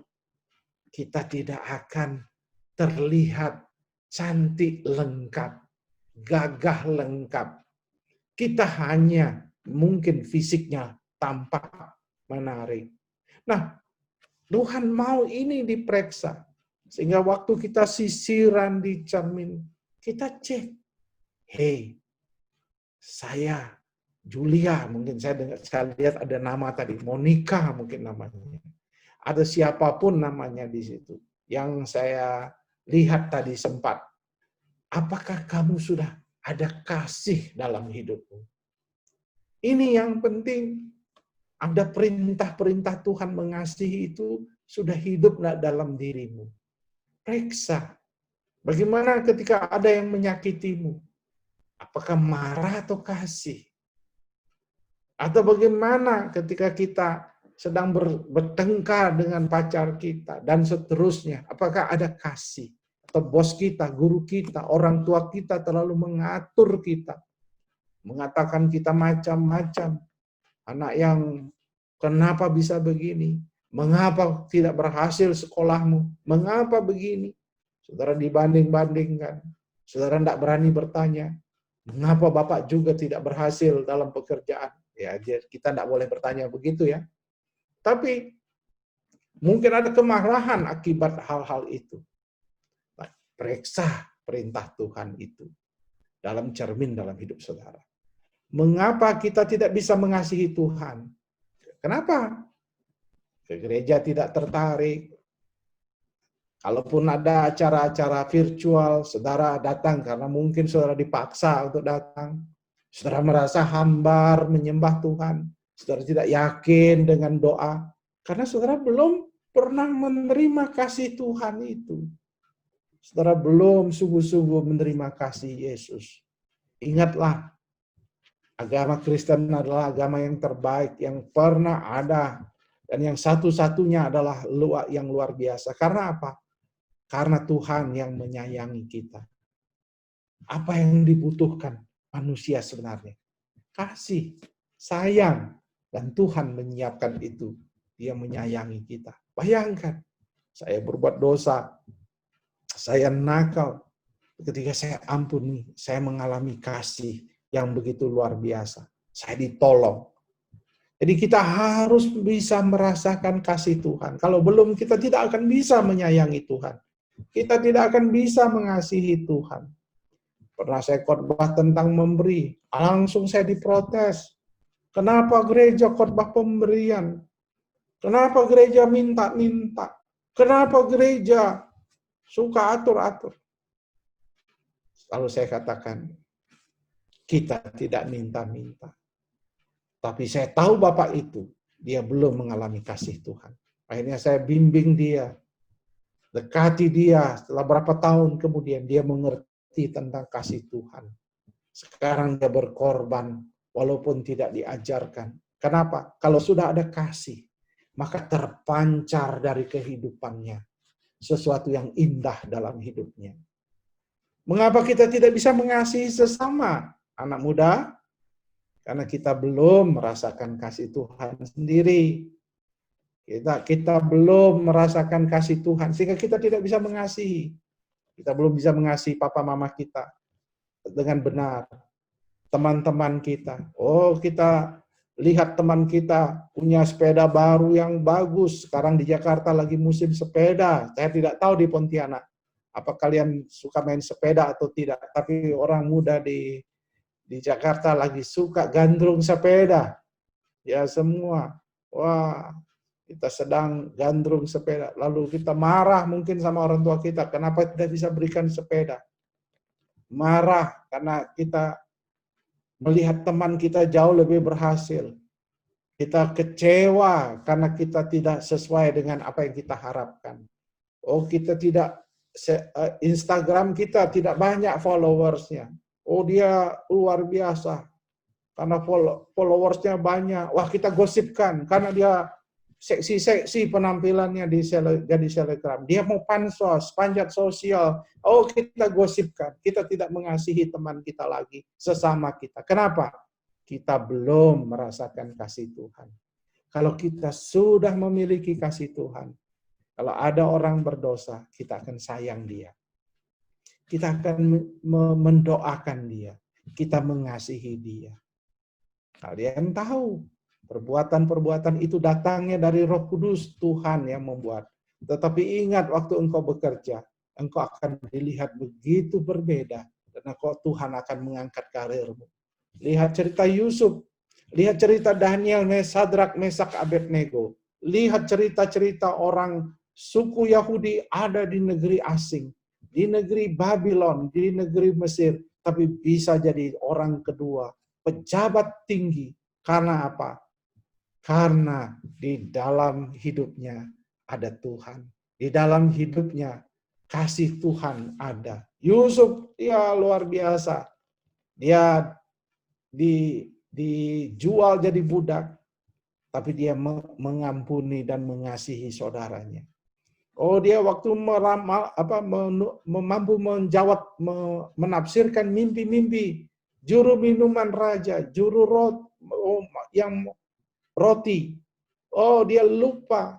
kita tidak akan terlihat cantik lengkap, gagah lengkap. Kita hanya mungkin fisiknya tampak menarik. Nah, Tuhan mau ini diperiksa. Sehingga waktu kita sisiran di cermin, kita cek. Hei, saya Julia, mungkin saya lihat ada nama tadi, Monica mungkin namanya. Ada siapapun namanya di situ. Yang saya lihat tadi sempat. Apakah kamu sudah ada kasih dalam hidupmu? Ini yang penting. Ada perintah-perintah Tuhan mengasihi itu sudah hidup dalam dirimu. Periksa. Bagaimana ketika ada yang menyakitimu? Apakah marah atau kasih? Atau bagaimana ketika kita sedang bertengkar dengan pacar kita dan seterusnya? Apakah ada kasih? Atau bos kita, guru kita, orang tua kita terlalu mengatur kita. Mengatakan kita macam-macam. Anak yang kenapa bisa begini? Mengapa tidak berhasil sekolahmu? Mengapa begini? Saudara dibanding-bandingkan. Saudara tidak berani bertanya. Mengapa Bapak juga tidak berhasil dalam pekerjaan? Ya, kita tidak boleh bertanya begitu ya. Tapi mungkin ada kemarahan akibat hal-hal itu. Nah, periksa perintah Tuhan itu dalam cermin dalam hidup saudara. Mengapa kita tidak bisa mengasihi Tuhan? Kenapa? Ke gereja tidak tertarik. Kalaupun ada acara-acara virtual, saudara datang karena mungkin saudara dipaksa untuk datang. Saudara merasa hambar menyembah Tuhan. Saudara tidak yakin dengan doa. Karena saudara belum pernah menerima kasih Tuhan itu. Saudara belum sungguh-sungguh menerima kasih Yesus. Ingatlah, agama Kristen adalah agama yang terbaik, yang pernah ada. Dan yang satu-satunya adalah yang luar biasa. Karena apa? Karena Tuhan yang menyayangi kita. Apa yang dibutuhkan manusia sebenarnya? Kasih, sayang. Dan Tuhan menyiapkan itu. Dia menyayangi kita. Bayangkan, saya berbuat dosa. Saya nakal. Ketika saya ampuni, saya mengalami kasih yang begitu luar biasa. Saya ditolong. Jadi kita harus bisa merasakan kasih Tuhan. Kalau belum, kita tidak akan bisa menyayangi Tuhan. Kita tidak akan bisa mengasihi Tuhan. Pernah saya khotbah tentang memberi, langsung saya diprotes. Kenapa gereja khotbah pemberian? Kenapa gereja minta-minta? Kenapa gereja suka atur-atur? Lalu saya katakan, kita tidak minta-minta. Tapi saya tahu Bapak itu, dia belum mengalami kasih Tuhan. Akhirnya saya bimbing dia, dekati dia, setelah berapa tahun kemudian dia mengerti tentang kasih Tuhan. Sekarang dia berkorban, walaupun tidak diajarkan. Kenapa? Kalau sudah ada kasih, maka terpancar dari kehidupannya sesuatu yang indah dalam hidupnya. Mengapa kita tidak bisa mengasihi sesama? Anak muda, karena kita belum merasakan kasih Tuhan sendiri. Kita belum merasakan kasih Tuhan, sehingga kita tidak bisa mengasihi. Kita belum bisa mengasihi papa mama kita dengan benar. Teman-teman kita. Oh, kita lihat teman kita punya sepeda baru yang bagus. Sekarang di Jakarta lagi musim sepeda. Saya tidak tahu di Pontianak apa kalian suka main sepeda atau tidak. Tapi orang muda di Jakarta lagi suka gandrung sepeda. Ya semua. Wah, kita sedang gandrung sepeda. Lalu kita marah mungkin sama orang tua kita. Kenapa tidak bisa berikan sepeda? Marah karena kita melihat teman kita jauh lebih berhasil. Kita kecewa karena kita tidak sesuai dengan apa yang kita harapkan. Oh, kita tidak, Instagram kita tidak banyak followersnya. Oh, dia luar biasa. Karena followersnya banyak. Wah, kita gosipkan karena dia seksi-seksi penampilannya jadi selebgram. Dia mau pansos, panjat sosial. Oh, kita gosipkan. Kita tidak mengasihi teman kita lagi, sesama kita. Kenapa? Kita belum merasakan kasih Tuhan. Kalau kita sudah memiliki kasih Tuhan, kalau ada orang berdosa, kita akan sayang dia. Kita akan mendoakan dia. Kita mengasihi dia. Kalian tahu, perbuatan-perbuatan itu datangnya dari Roh Kudus, Tuhan yang membuat. Tetapi ingat waktu engkau bekerja, engkau akan dilihat begitu berbeda. Dan Tuhan akan mengangkat karirmu. Lihat cerita Yusuf. Lihat cerita Daniel, Sadrak, Mesak, Abednego. Lihat cerita-cerita orang suku Yahudi ada di negeri asing. Di negeri Babylon, di negeri Mesir. Tapi bisa jadi orang kedua. Pejabat tinggi. Karena apa? Karena di dalam hidupnya ada Tuhan. Di dalam hidupnya kasih Tuhan ada. Yusuf, ya luar biasa. Dia dijual jadi budak. Tapi dia mengampuni dan mengasihi saudaranya. Oh, dia waktu mampu menjawab, menafsirkan mimpi-mimpi. Juru minuman raja, juru roti. Oh, dia lupa.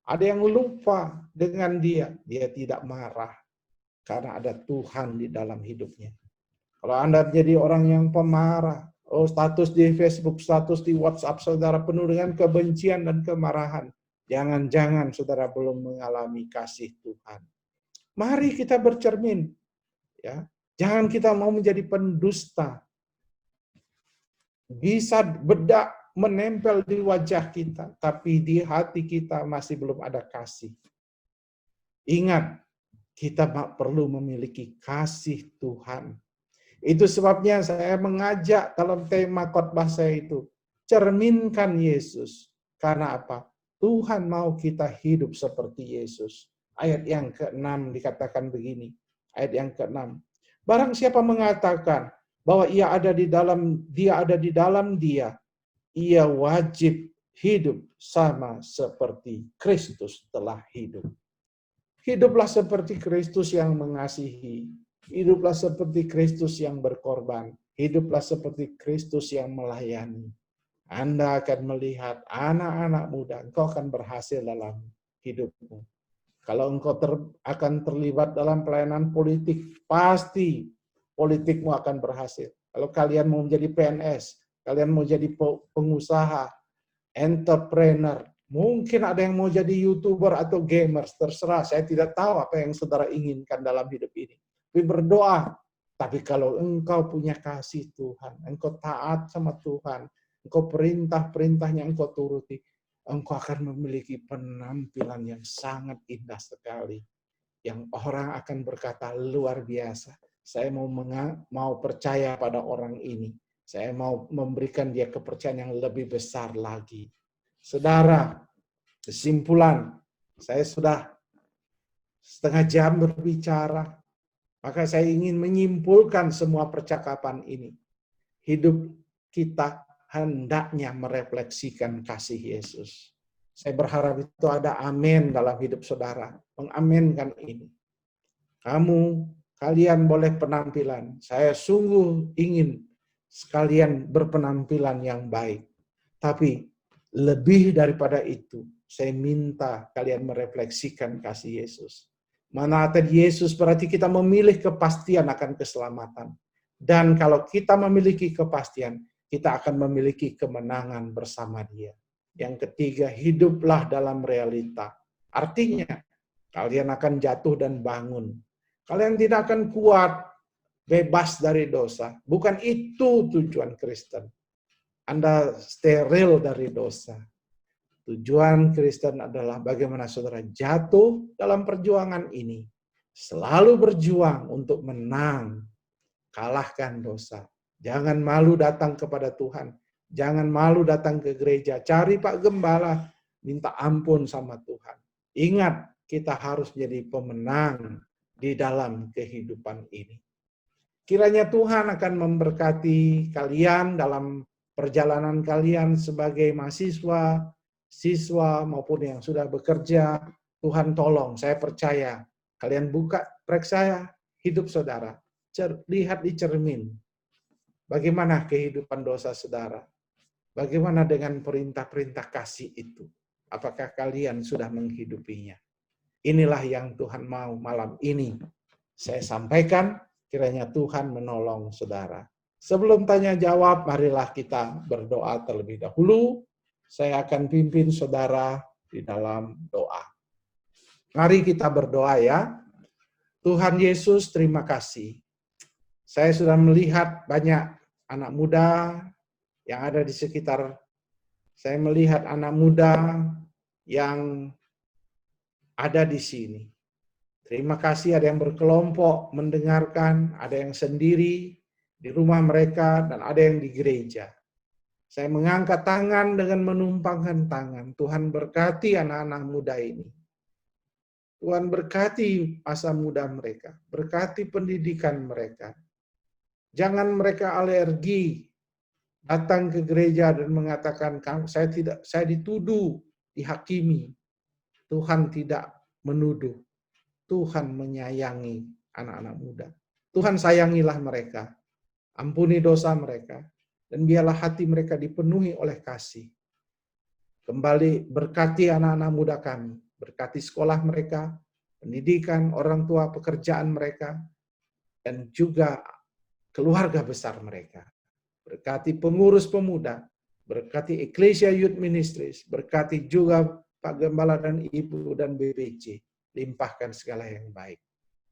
Ada yang lupa dengan dia. Dia tidak marah. Karena ada Tuhan di dalam hidupnya. Kalau Anda jadi orang yang pemarah, oh status di Facebook, status di WhatsApp, saudara penuh dengan kebencian dan kemarahan. Jangan-jangan saudara belum mengalami kasih Tuhan. Mari kita bercermin. Ya. Jangan kita mau menjadi pendusta. Bisa bedak menempel di wajah kita, tapi di hati kita masih belum ada kasih. Ingat, kita perlu memiliki kasih Tuhan. Itu sebabnya saya mengajak dalam tema khotbah saya itu, cerminkan Yesus. Karena apa? Tuhan mau kita hidup seperti Yesus. Ayat yang ke-6 dikatakan begini. Ayat yang ke-6. Barang siapa mengatakan bahwa ia ada di dalam dia, ia wajib hidup sama seperti Kristus telah hidup. Hiduplah seperti Kristus yang mengasihi. Hiduplah seperti Kristus yang berkorban. Hiduplah seperti Kristus yang melayani. Anda akan melihat anak-anak muda, engkau akan berhasil dalam hidupmu. Kalau engkau akan terlibat dalam pelayanan politik, pasti politikmu akan berhasil. Kalau kalian mau menjadi PNS, kalian mau jadi pengusaha, entrepreneur, mungkin ada yang mau jadi YouTuber atau gamers, terserah. Saya tidak tahu apa yang saudara inginkan dalam hidup ini. Tapi berdoa. Tapi kalau engkau punya kasih Tuhan, engkau taat sama Tuhan, engkau perintah-perintahnya engkau turuti, engkau akan memiliki penampilan yang sangat indah sekali. Yang orang akan berkata luar biasa. Saya mau percaya pada orang ini. Saya mau memberikan dia kepercayaan yang lebih besar lagi. Saudara, kesimpulan, saya sudah setengah jam berbicara. Maka saya ingin menyimpulkan semua percakapan ini. Hidup kita hendaknya merefleksikan kasih Yesus. Saya berharap itu ada amin dalam hidup saudara. Mengaminkan ini. Kalian boleh penampilan. Saya sungguh ingin sekalian berpenampilan yang baik. Tapi lebih daripada itu, saya minta kalian merefleksikan kasih Yesus. Menaati Yesus berarti kita memilih kepastian akan keselamatan. Dan kalau kita memiliki kepastian, kita akan memiliki kemenangan bersama Dia. Yang ketiga, hiduplah dalam realita. Artinya, kalian akan jatuh dan bangun. Kalian tidak akan kuat, bebas dari dosa. Bukan itu tujuan Kristen. Anda steril dari dosa. Tujuan Kristen adalah bagaimana saudara jatuh dalam perjuangan ini. Selalu berjuang untuk menang. Kalahkan dosa. Jangan malu datang kepada Tuhan. Jangan malu datang ke gereja. Cari Pak Gembala. Minta ampun sama Tuhan. Ingat, kita harus jadi pemenang di dalam kehidupan ini. Kiranya Tuhan akan memberkati kalian dalam perjalanan kalian sebagai mahasiswa, siswa maupun yang sudah bekerja. Tuhan tolong, saya percaya. Kalian buka, periksa hidup saudara. Lihat di cermin. Bagaimana kehidupan dosa saudara? Bagaimana dengan perintah-perintah kasih itu? Apakah kalian sudah menghidupinya? Inilah yang Tuhan mau malam ini saya sampaikan. Kiranya Tuhan menolong saudara. Sebelum tanya jawab, marilah kita berdoa terlebih dahulu. Saya akan pimpin saudara di dalam doa. Mari kita berdoa ya. Tuhan Yesus, terima kasih. Saya sudah melihat banyak anak muda yang ada di sekitar. Saya melihat anak muda yang ada di sini. Terima kasih ada yang berkelompok mendengarkan, ada yang sendiri di rumah mereka, dan ada yang di gereja. Saya mengangkat tangan dengan menumpangkan tangan. Tuhan berkati anak-anak muda ini. Tuhan berkati masa muda mereka. Berkati pendidikan mereka. Jangan mereka alergi datang ke gereja dan mengatakan, saya dituduh, dihakimi. Tuhan tidak menuduh. Tuhan menyayangi anak-anak muda. Tuhan sayangilah mereka. Ampuni dosa mereka. Dan biarlah hati mereka dipenuhi oleh kasih. Kembali berkati anak-anak muda kami. Berkati sekolah mereka, pendidikan, orang tua, pekerjaan mereka, dan juga keluarga besar mereka. Berkati pengurus pemuda, berkati Ecclesia Youth Ministries, berkati juga Pak Gembala dan Ibu dan BPC. Limpahkan segala yang baik.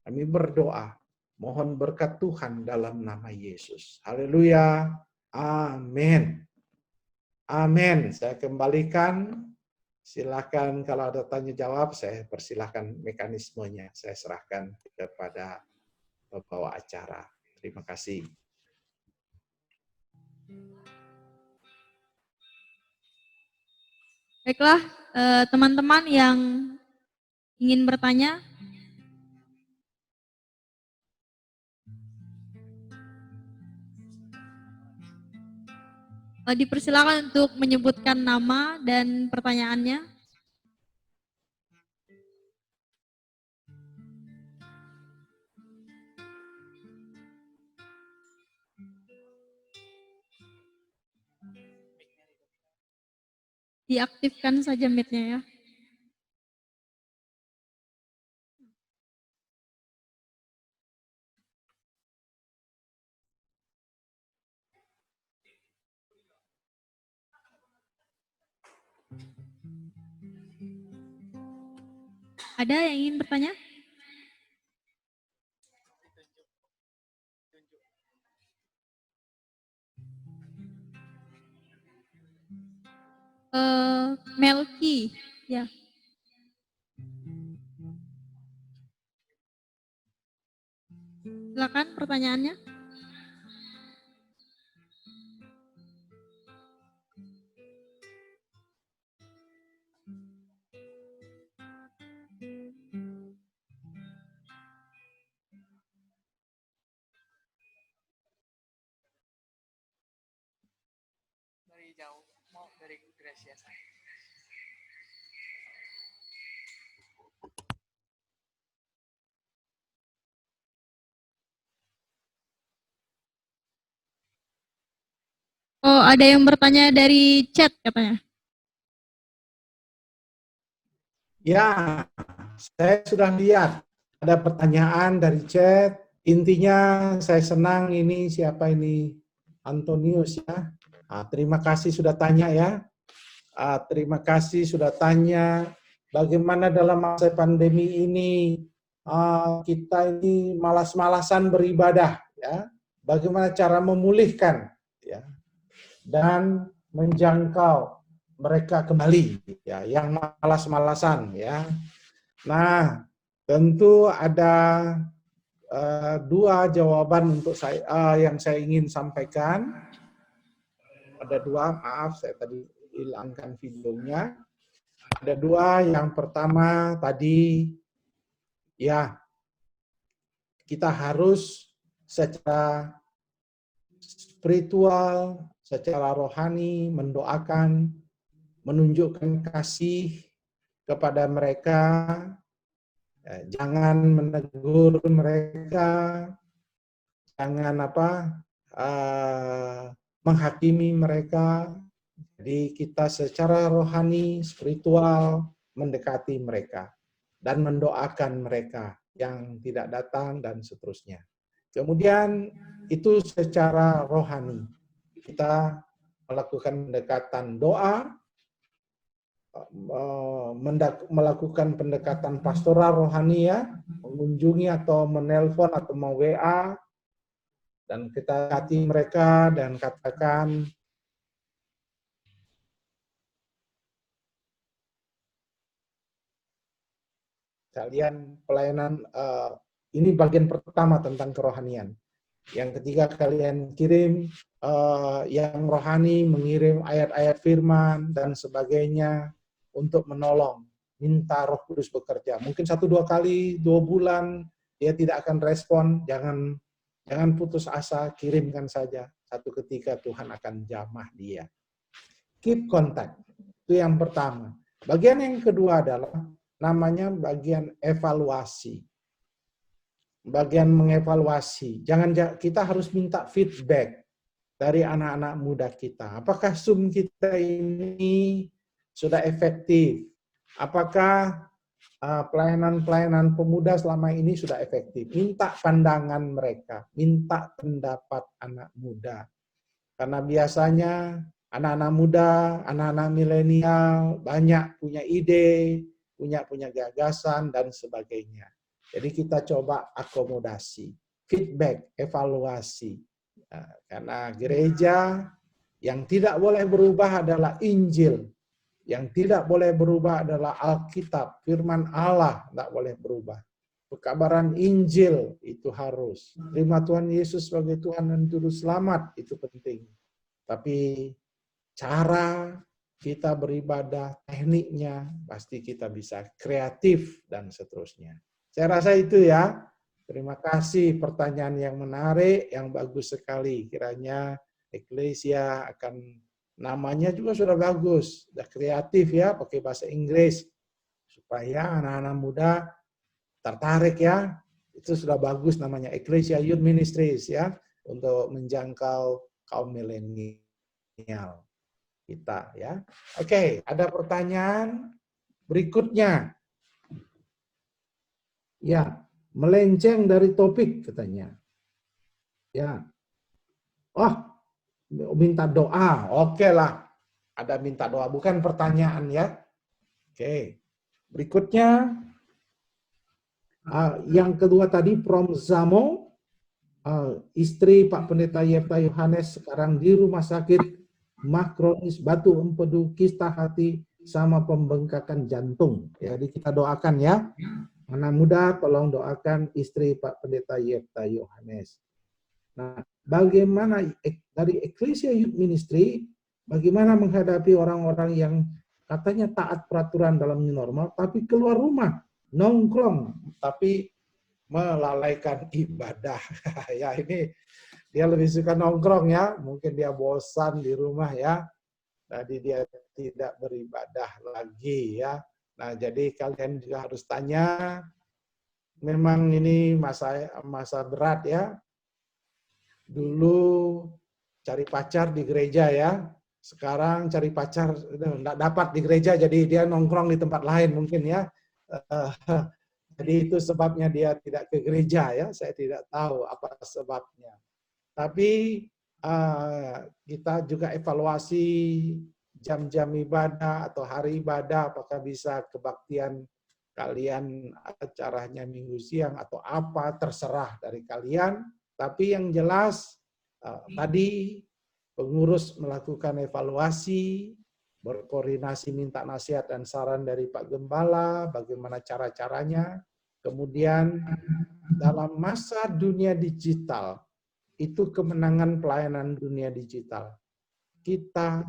Kami berdoa, mohon berkat Tuhan dalam nama Yesus. Haleluya. Amin. Amin. Saya kembalikan. Silakan kalau ada tanya jawab, saya persilahkan mekanismenya. Saya serahkan kepada pembawa acara. Terima kasih. Baiklah, teman-teman yang ingin bertanya, dipersilakan untuk menyebutkan nama dan pertanyaannya. Diaktifkan saja mic-nya ya. Ada yang ingin bertanya? Melki, ya. Silakan pertanyaannya. Dari jauh, mau dari Gracia saya. Oh, ada yang bertanya dari chat katanya. Ya, saya sudah lihat ada pertanyaan dari chat. Intinya saya senang ini siapa ini? Antonius ya. Terima kasih sudah tanya ya. Terima kasih sudah tanya bagaimana dalam masa pandemi ini kita ini malas-malasan beribadah ya. Bagaimana cara memulihkan ya dan menjangkau mereka kembali ya yang malas-malasan ya. Nah, tentu ada dua jawaban untuk saya yang saya ingin sampaikan. Ada dua, maaf saya tadi hilangkan videonya. Ada dua, yang pertama tadi ya kita harus secara spiritual, secara rohani mendoakan, menunjukkan kasih kepada mereka, jangan menegur mereka, jangan menghakimi mereka. Jadi kita secara rohani, spiritual mendekati mereka dan mendoakan mereka yang tidak datang dan seterusnya. Kemudian itu secara rohani. Kita melakukan pendekatan doa, melakukan pendekatan pastoral rohani ya, mengunjungi atau menelpon atau WA, dan kita hati mereka dan katakan, kalian pelayanan, ini bagian pertama tentang kerohanian. Yang ketiga, kalian kirim yang rohani, mengirim ayat-ayat firman dan sebagainya untuk menolong, minta Roh Kudus bekerja. Mungkin 1-2 kali, 2 bulan dia tidak akan respon, jangan putus asa, kirimkan saja. Satu ketika Tuhan akan jamah dia. Keep contact, itu yang pertama. Bagian yang kedua adalah namanya bagian evaluasi. Bagian mengevaluasi. Kita harus minta feedback dari anak-anak muda kita. Apakah Zoom kita ini sudah efektif? Apakah pelayanan-pelayanan pemuda selama ini sudah efektif? Minta pandangan mereka, minta pendapat anak muda. Karena biasanya anak-anak muda, anak-anak milenial banyak punya ide, punya gagasan dan sebagainya. Jadi kita coba akomodasi, feedback, evaluasi. Nah, karena gereja yang tidak boleh berubah adalah Injil. Yang tidak boleh berubah adalah Alkitab, firman Allah tidak boleh berubah. Pekabaran Injil itu harus. Terima Tuhan Yesus sebagai Tuhan dan Juru Selamat, itu penting. Tapi cara kita beribadah, tekniknya, pasti kita bisa kreatif dan seterusnya. Saya rasa itu ya. Terima kasih, pertanyaan yang menarik, yang bagus sekali. Kiranya Eklesia akan, namanya juga sudah bagus, sudah kreatif ya, pakai bahasa Inggris. Supaya anak-anak muda tertarik ya. Itu sudah bagus namanya, Ecclesia Youth Ministries ya, untuk menjangkau kaum milenial kita ya. Oke, ada pertanyaan berikutnya. Ya, melenceng dari topik katanya. Ya. Oh, minta doa. Oke lah. Ada minta doa, bukan pertanyaan ya. Oke. Berikutnya yang kedua tadi from Zamo, istri Pak Pendeta Yefta Yohanes sekarang di rumah sakit makronis batu empedu, kista hati sama pembengkakan jantung. Jadi kita doakan ya. Anak muda tolong doakan istri Pak Pendeta Yefta Yohanes. Nah, bagaimana dari Ecclesia Youth Ministry, bagaimana menghadapi orang-orang yang katanya taat peraturan dalam new normal, tapi keluar rumah, nongkrong, tapi melalaikan ibadah. Ya ini dia lebih suka nongkrong ya, mungkin dia bosan di rumah ya, jadi dia tidak beribadah lagi ya. Nah jadi kalian juga harus tanya, memang ini masa berat ya. Dulu cari pacar di gereja ya, sekarang cari pacar enggak dapat di gereja, jadi dia nongkrong di tempat lain mungkin ya. Jadi itu sebabnya dia tidak ke gereja ya, saya tidak tahu apa sebabnya. Tapi kita juga evaluasi jam-jam ibadah atau hari ibadah, apakah bisa kebaktian kalian acaranya minggu siang atau apa, terserah dari kalian. Tapi yang jelas tadi pengurus melakukan evaluasi, berkoordinasi minta nasihat dan saran dari Pak Gembala, bagaimana cara-caranya. Kemudian dalam masa dunia digital, itu kemenangan pelayanan dunia digital. Kita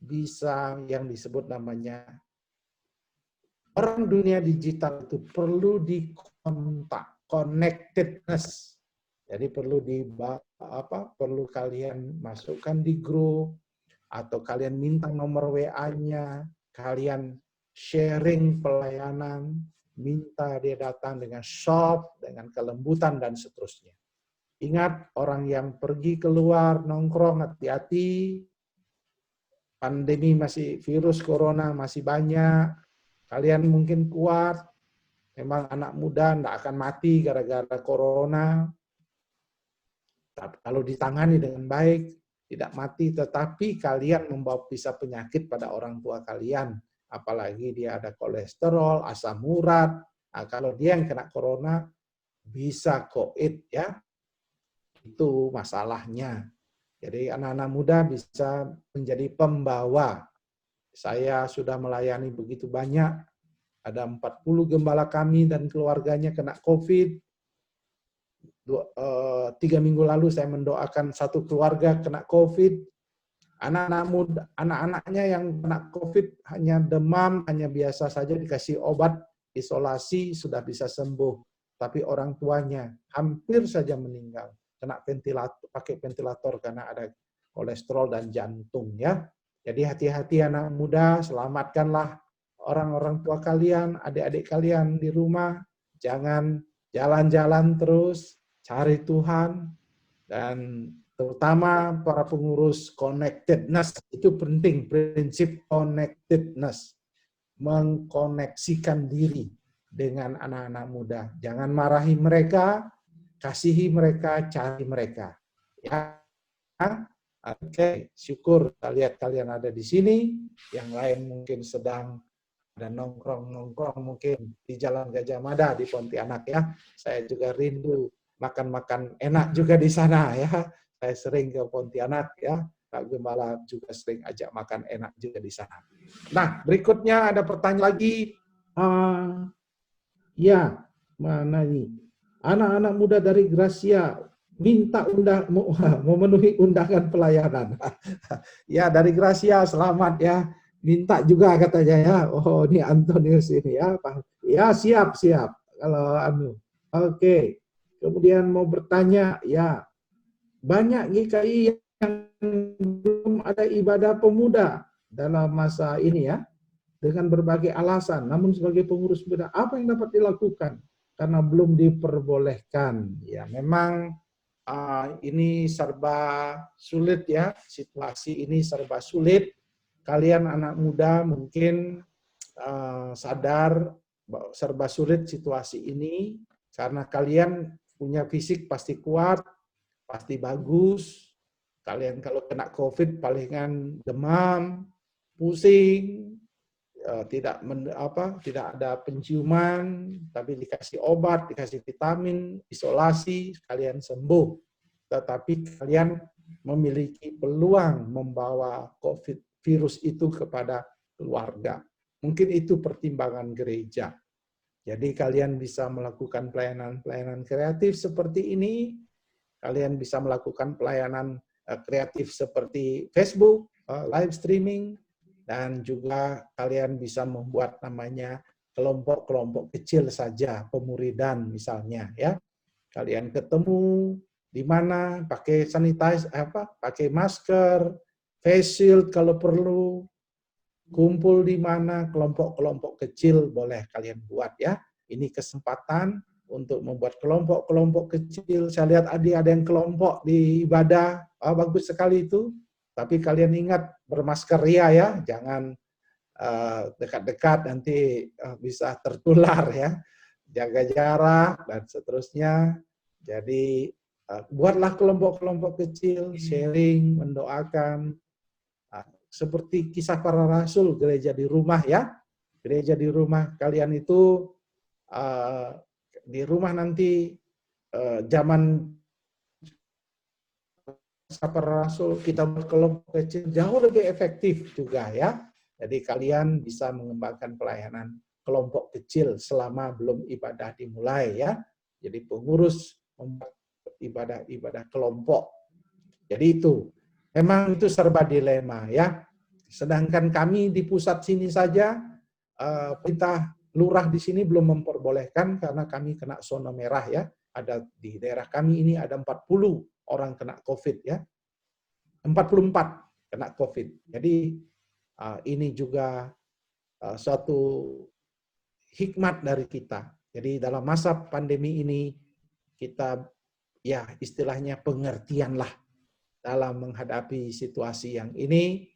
bisa yang disebut namanya orang dunia digital itu perlu dikontak, connectedness. Jadi perlu perlu kalian masukkan di grup atau kalian minta nomor WA-nya, kalian sharing pelayanan, minta dia datang dengan shop, dengan kelembutan dan seterusnya. Ingat, orang yang pergi keluar nongkrong, hati-hati. Pandemi virus corona masih banyak. Kalian mungkin kuat. Memang anak muda tidak akan mati gara-gara corona. Tapi kalau ditangani dengan baik, tidak mati. Tetapi kalian membawa bisa penyakit pada orang tua kalian. Apalagi dia ada kolesterol, asam urat. Nah, kalau dia yang kena corona, bisa COVID ya. Itu masalahnya. Jadi anak-anak muda bisa menjadi pembawa. Saya sudah melayani begitu banyak. Ada 40 gembala kami dan keluarganya kena COVID. 3 minggu lalu saya mendoakan satu keluarga kena COVID. Anak-anak muda, anak-anaknya yang kena COVID hanya demam, hanya biasa saja dikasih obat, isolasi sudah bisa sembuh. Tapi orang tuanya hampir saja meninggal. Kena ventilator, pakai ventilator karena ada kolesterol dan jantung ya. Jadi hati-hati anak muda, selamatkanlah orang-orang tua kalian, adik-adik kalian di rumah. Jangan jalan-jalan terus, cari Tuhan. Dan terutama para pengurus connectedness, itu penting, prinsip connectedness. Mengkoneksikan diri dengan anak-anak muda. Jangan marahi mereka, kasihi mereka, cari mereka. Ya, oke, syukur lihat kalian ada di sini. Yang lain mungkin sedang ada nongkrong-nongkrong mungkin di Jalan Gajah Mada di Pontianak ya. Saya juga rindu makan-makan enak juga di sana ya. Saya sering ke Pontianak ya. Pak Gembala juga sering ajak makan enak juga di sana. Nah, berikutnya ada pertanyaan lagi. Ya, mana nih? Anak-anak muda dari Gracia minta memenuhi undangan pelayanan. Ya, dari Gracia selamat ya. Minta juga katanya ya. Oh, ini Antonius ini ya. Ya, siap. Kalau Oke. Kemudian mau bertanya, ya. Banyak GKI yang belum ada ibadah pemuda dalam masa ini ya. Dengan berbagai alasan. Namun sebagai pengurus muda, apa yang dapat dilakukan? Karena belum diperbolehkan. Ya, memang ini serba sulit ya. Situasi ini serba sulit. Kalian anak muda mungkin sadar bahwa serba sulit situasi ini. Karena kalian punya fisik pasti kuat, pasti bagus. Kalian kalau kena COVID palingan demam, pusing, tidak ada penciuman, tapi dikasih obat, dikasih vitamin, isolasi, kalian sembuh. Tetapi kalian memiliki peluang membawa COVID virus itu kepada keluarga. Mungkin itu pertimbangan gereja. Jadi kalian bisa melakukan pelayanan kreatif seperti ini. Kalian bisa melakukan pelayanan kreatif seperti Facebook, live streaming, dan juga kalian bisa membuat namanya kelompok-kelompok kecil saja, pemuridan misalnya ya. Kalian ketemu di mana pakai sanitizer, pakai masker, face shield kalau perlu, kumpul di mana, kelompok-kelompok kecil boleh kalian buat ya. Ini kesempatan untuk membuat kelompok-kelompok kecil. Saya lihat ada yang kelompok di ibadah, bagus sekali itu. Tapi kalian ingat bermasker ya, jangan dekat-dekat nanti bisa tertular ya. Jaga jarak dan seterusnya. Jadi buatlah kelompok-kelompok kecil, sharing, mendoakan. Seperti kisah para rasul, gereja di rumah ya. Gereja di rumah kalian itu di rumah nanti zaman para rasul kita buat kelompok kecil jauh lebih efektif juga ya. Jadi kalian bisa mengembangkan pelayanan kelompok kecil selama belum ibadah dimulai ya. Jadi pengurus membuat ibadah kelompok. Jadi itu memang itu serba dilema ya. Sedangkan kami di pusat sini saja perintah lurah di sini belum memperbolehkan karena kami kena zona merah ya. Ada di daerah kami ini ada 40 orang kena COVID ya. 44 kena COVID. Jadi ini juga suatu hikmat dari kita. Jadi dalam masa pandemi ini kita ya istilahnya pengertianlah dalam menghadapi situasi yang ini.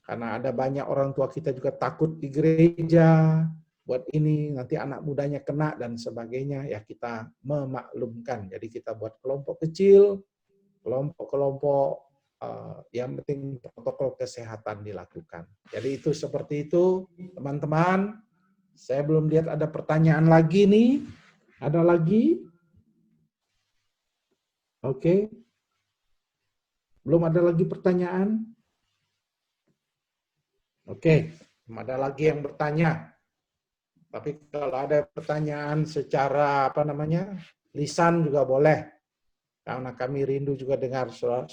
Karena ada banyak orang tua kita juga takut di gereja, buat ini nanti anak mudanya kena dan sebagainya, ya kita memaklumkan. Jadi kita buat kelompok kecil, kelompok-kelompok yang penting protokol kesehatan dilakukan. Jadi itu seperti itu, teman-teman. Saya belum lihat ada pertanyaan lagi nih. Ada lagi? Oke. Belum ada lagi pertanyaan? Oke, ada lagi yang bertanya. Tapi kalau ada pertanyaan secara lisan juga boleh. Karena kami rindu juga dengar suara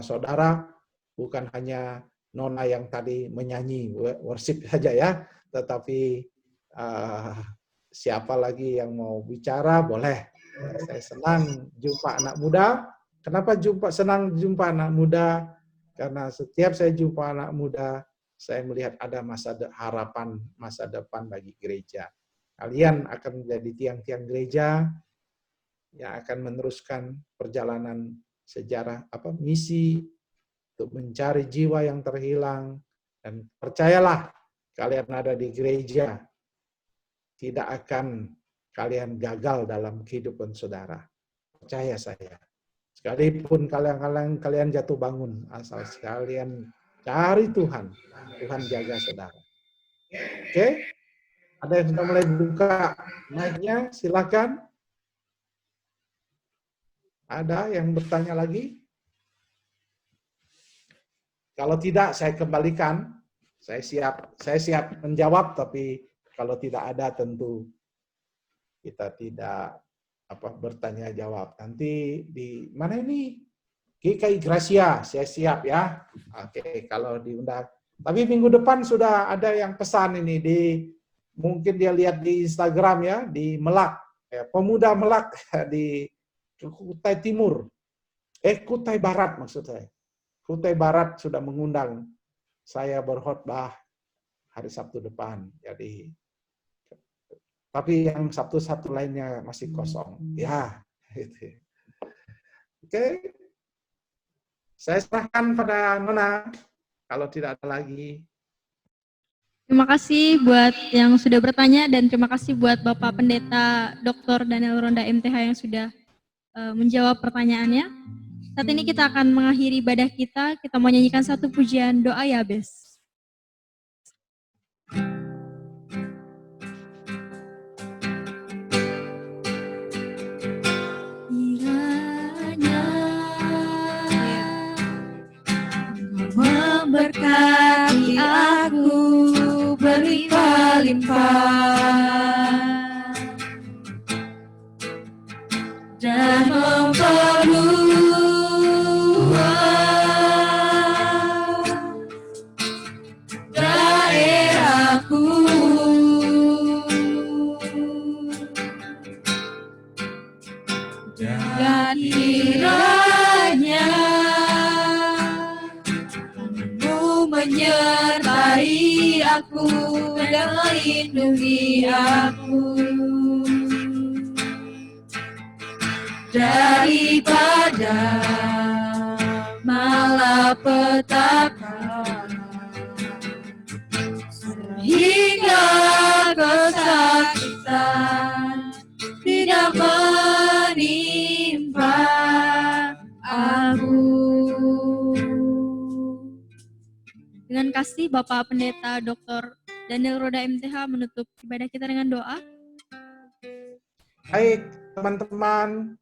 saudara, bukan hanya Nona yang tadi menyanyi worship saja ya, tetapi siapa lagi yang mau bicara boleh. Saya senang jumpa anak muda. Kenapa senang jumpa anak muda? Karena setiap saya jumpa anak muda, saya melihat ada harapan masa depan bagi gereja. Kalian akan menjadi tiang-tiang gereja yang akan meneruskan perjalanan sejarah misi untuk mencari jiwa yang terhilang. Dan percayalah, kalian ada di gereja, tidak akan kalian gagal dalam kehidupan saudara. Percaya saya. Sekalipun kalian jatuh bangun, asal sekalian cari Tuhan, Tuhan jaga saudara. Oke? Ada yang sudah mulai buka mic-nya, silakan. Ada yang bertanya lagi? Kalau tidak, saya kembalikan. Saya siap menjawab, tapi kalau tidak ada tentu kita tidak bertanya jawab. Nanti di mana ini? GKI Gracia, saya siap ya. Oke, kalau diundang. Tapi minggu depan sudah ada yang pesan ini mungkin dia lihat di Instagram ya, di Melak, pemuda Melak di Kutai Timur. Kutai Barat maksud saya. Kutai Barat sudah mengundang saya berkhotbah hari Sabtu depan. Jadi tapi yang Sabtu lainnya masih kosong. Ya, gitu. Oke. Saya serahkan pada Nona kalau tidak ada lagi. Terima kasih buat yang sudah bertanya dan terima kasih buat Bapak Pendeta Dr. Daniel Ronda MTH yang sudah menjawab pertanyaannya. Saat ini kita akan mengakhiri ibadah kita. Kita mau nyanyikan satu pujian doa Yabes. Memberkati aku berlimpah-limpah dan memperluas daerahku dan kiranya menyertai aku dan melindungi aku daripada malapetaka sehingga kesakitan tidak menimpa kasih Bapak Pendeta Dr. Daniel Roda MTH menutup ibadah kita dengan doa. Baik, teman-teman,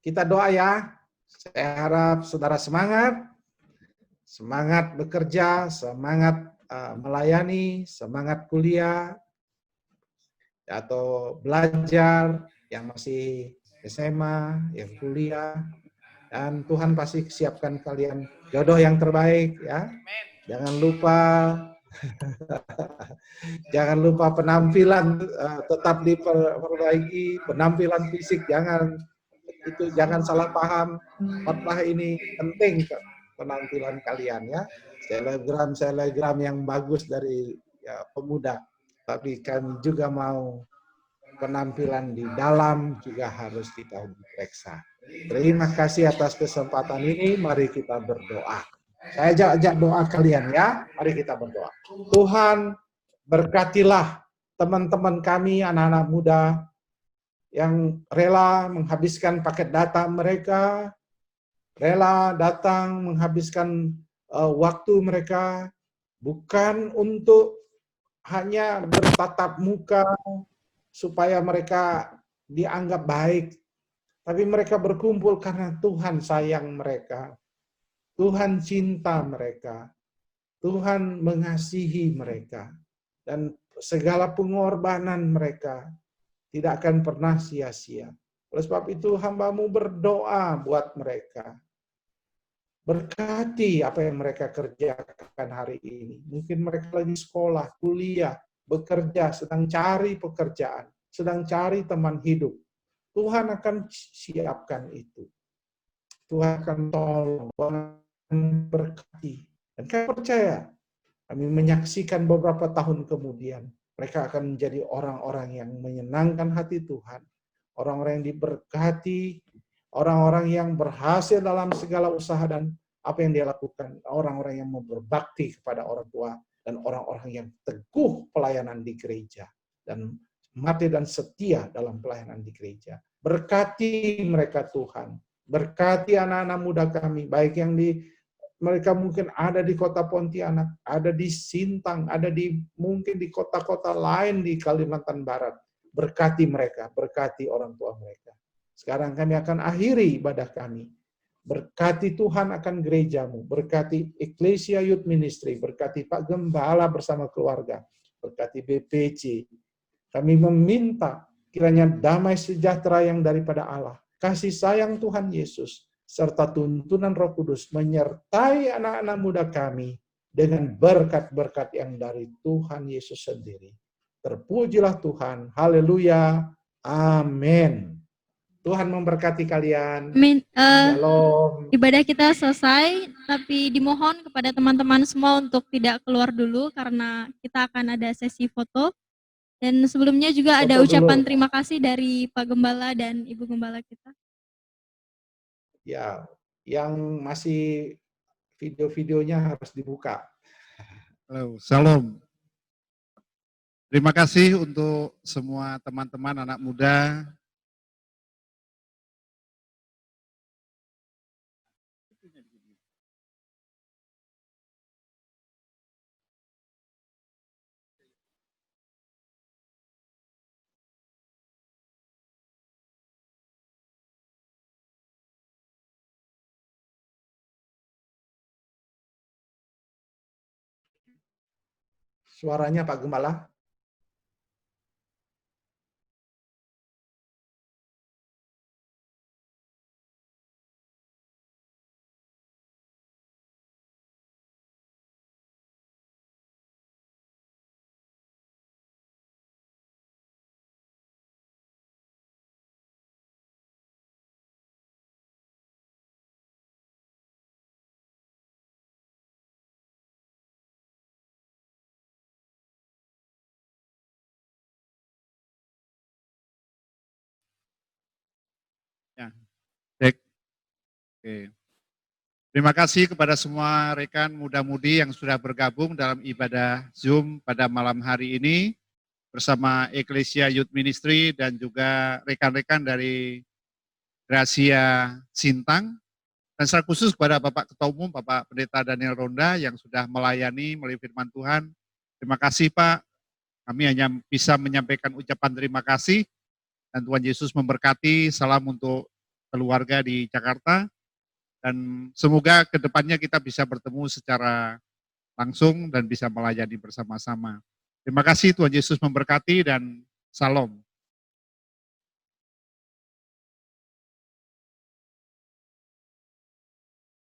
kita doa ya. Saya harap saudara semangat bekerja, semangat melayani, semangat kuliah, atau belajar, yang masih SMA, yang kuliah, dan Tuhan pasti siapkan kalian jodoh yang terbaik ya. Jangan lupa penampilan tetap diperbaiki, penampilan fisik jangan salah paham. Khotbah ini penting penampilan kalian ya. Selebgram yang bagus dari pemuda, tapi kami juga mau penampilan di dalam juga harus kita periksa. Terima kasih atas kesempatan ini. Mari kita berdoa. Saya ajak doa kalian ya. Mari kita berdoa. Tuhan, berkatilah teman-teman kami, anak-anak muda yang rela menghabiskan paket data mereka, rela datang menghabiskan waktu mereka, bukan untuk hanya bertatap muka supaya mereka dianggap baik, tapi mereka berkumpul karena Tuhan sayang mereka, Tuhan cinta mereka, Tuhan mengasihi mereka, dan segala pengorbanan mereka tidak akan pernah sia-sia. Oleh sebab itu hamba-Mu berdoa buat mereka. Berkati apa yang mereka kerjakan hari ini. Mungkin mereka lagi sekolah, kuliah, bekerja, sedang cari pekerjaan, sedang cari teman hidup. Tuhan akan siapkan itu. Tuhan akan tolong, Tuhan berkati. Dan kami percaya, kami menyaksikan beberapa tahun kemudian, mereka akan menjadi orang-orang yang menyenangkan hati Tuhan. Orang-orang yang diberkati, orang-orang yang berhasil dalam segala usaha dan apa yang dia lakukan, orang-orang yang mau berbakti kepada orang tua, dan orang-orang yang teguh pelayanan di gereja, dan mati dan setia dalam pelayanan di gereja. Berkati mereka Tuhan, berkati anak-anak muda kami, baik yang mereka mungkin ada di kota Pontianak, ada di Sintang, ada mungkin di kota-kota lain di Kalimantan Barat. Berkati mereka, berkati orang tua mereka. Sekarang kami akan akhiri ibadah kami. Berkati Tuhan akan gerejamu, berkati Ecclesia Youth Ministry, berkati Pak Gembala bersama keluarga, berkati BPC. Kami meminta kiranya damai sejahtera yang daripada Allah, kasih sayang Tuhan Yesus, serta tuntunan Roh Kudus menyertai anak-anak muda kami dengan berkat-berkat yang dari Tuhan Yesus sendiri. Terpujilah Tuhan. Haleluya. Amin. Tuhan memberkati kalian. Amin. Shalom. Ibadah kita selesai, tapi dimohon kepada teman-teman semua untuk tidak keluar dulu karena kita akan ada sesi foto. Dan sebelumnya juga ada Foto ucapan dulu. terima kasih dari Pak Gembala dan Ibu Gembala kita. Ya, yang masih video-videonya harus dibuka. Halo, Shalom. Terima kasih untuk semua teman-teman anak muda. Suaranya Pak Gembala. Ya, baik. Oke. Terima kasih kepada semua rekan muda-mudi yang sudah bergabung dalam ibadah Zoom pada malam hari ini bersama Ecclesia Youth Ministry dan juga rekan-rekan dari Gracia Sintang. Dan secara khusus kepada Bapak Ketua Umum, Bapak Pendeta Daniel Ronda yang sudah melayani melalui firman Tuhan. Terima kasih Pak, kami hanya bisa menyampaikan ucapan terima kasih. Dan Tuhan Yesus memberkati, salam untuk keluarga di Jakarta. Dan semoga kedepannya kita bisa bertemu secara langsung dan bisa melayani bersama-sama. Terima kasih, Tuhan Yesus memberkati dan salam.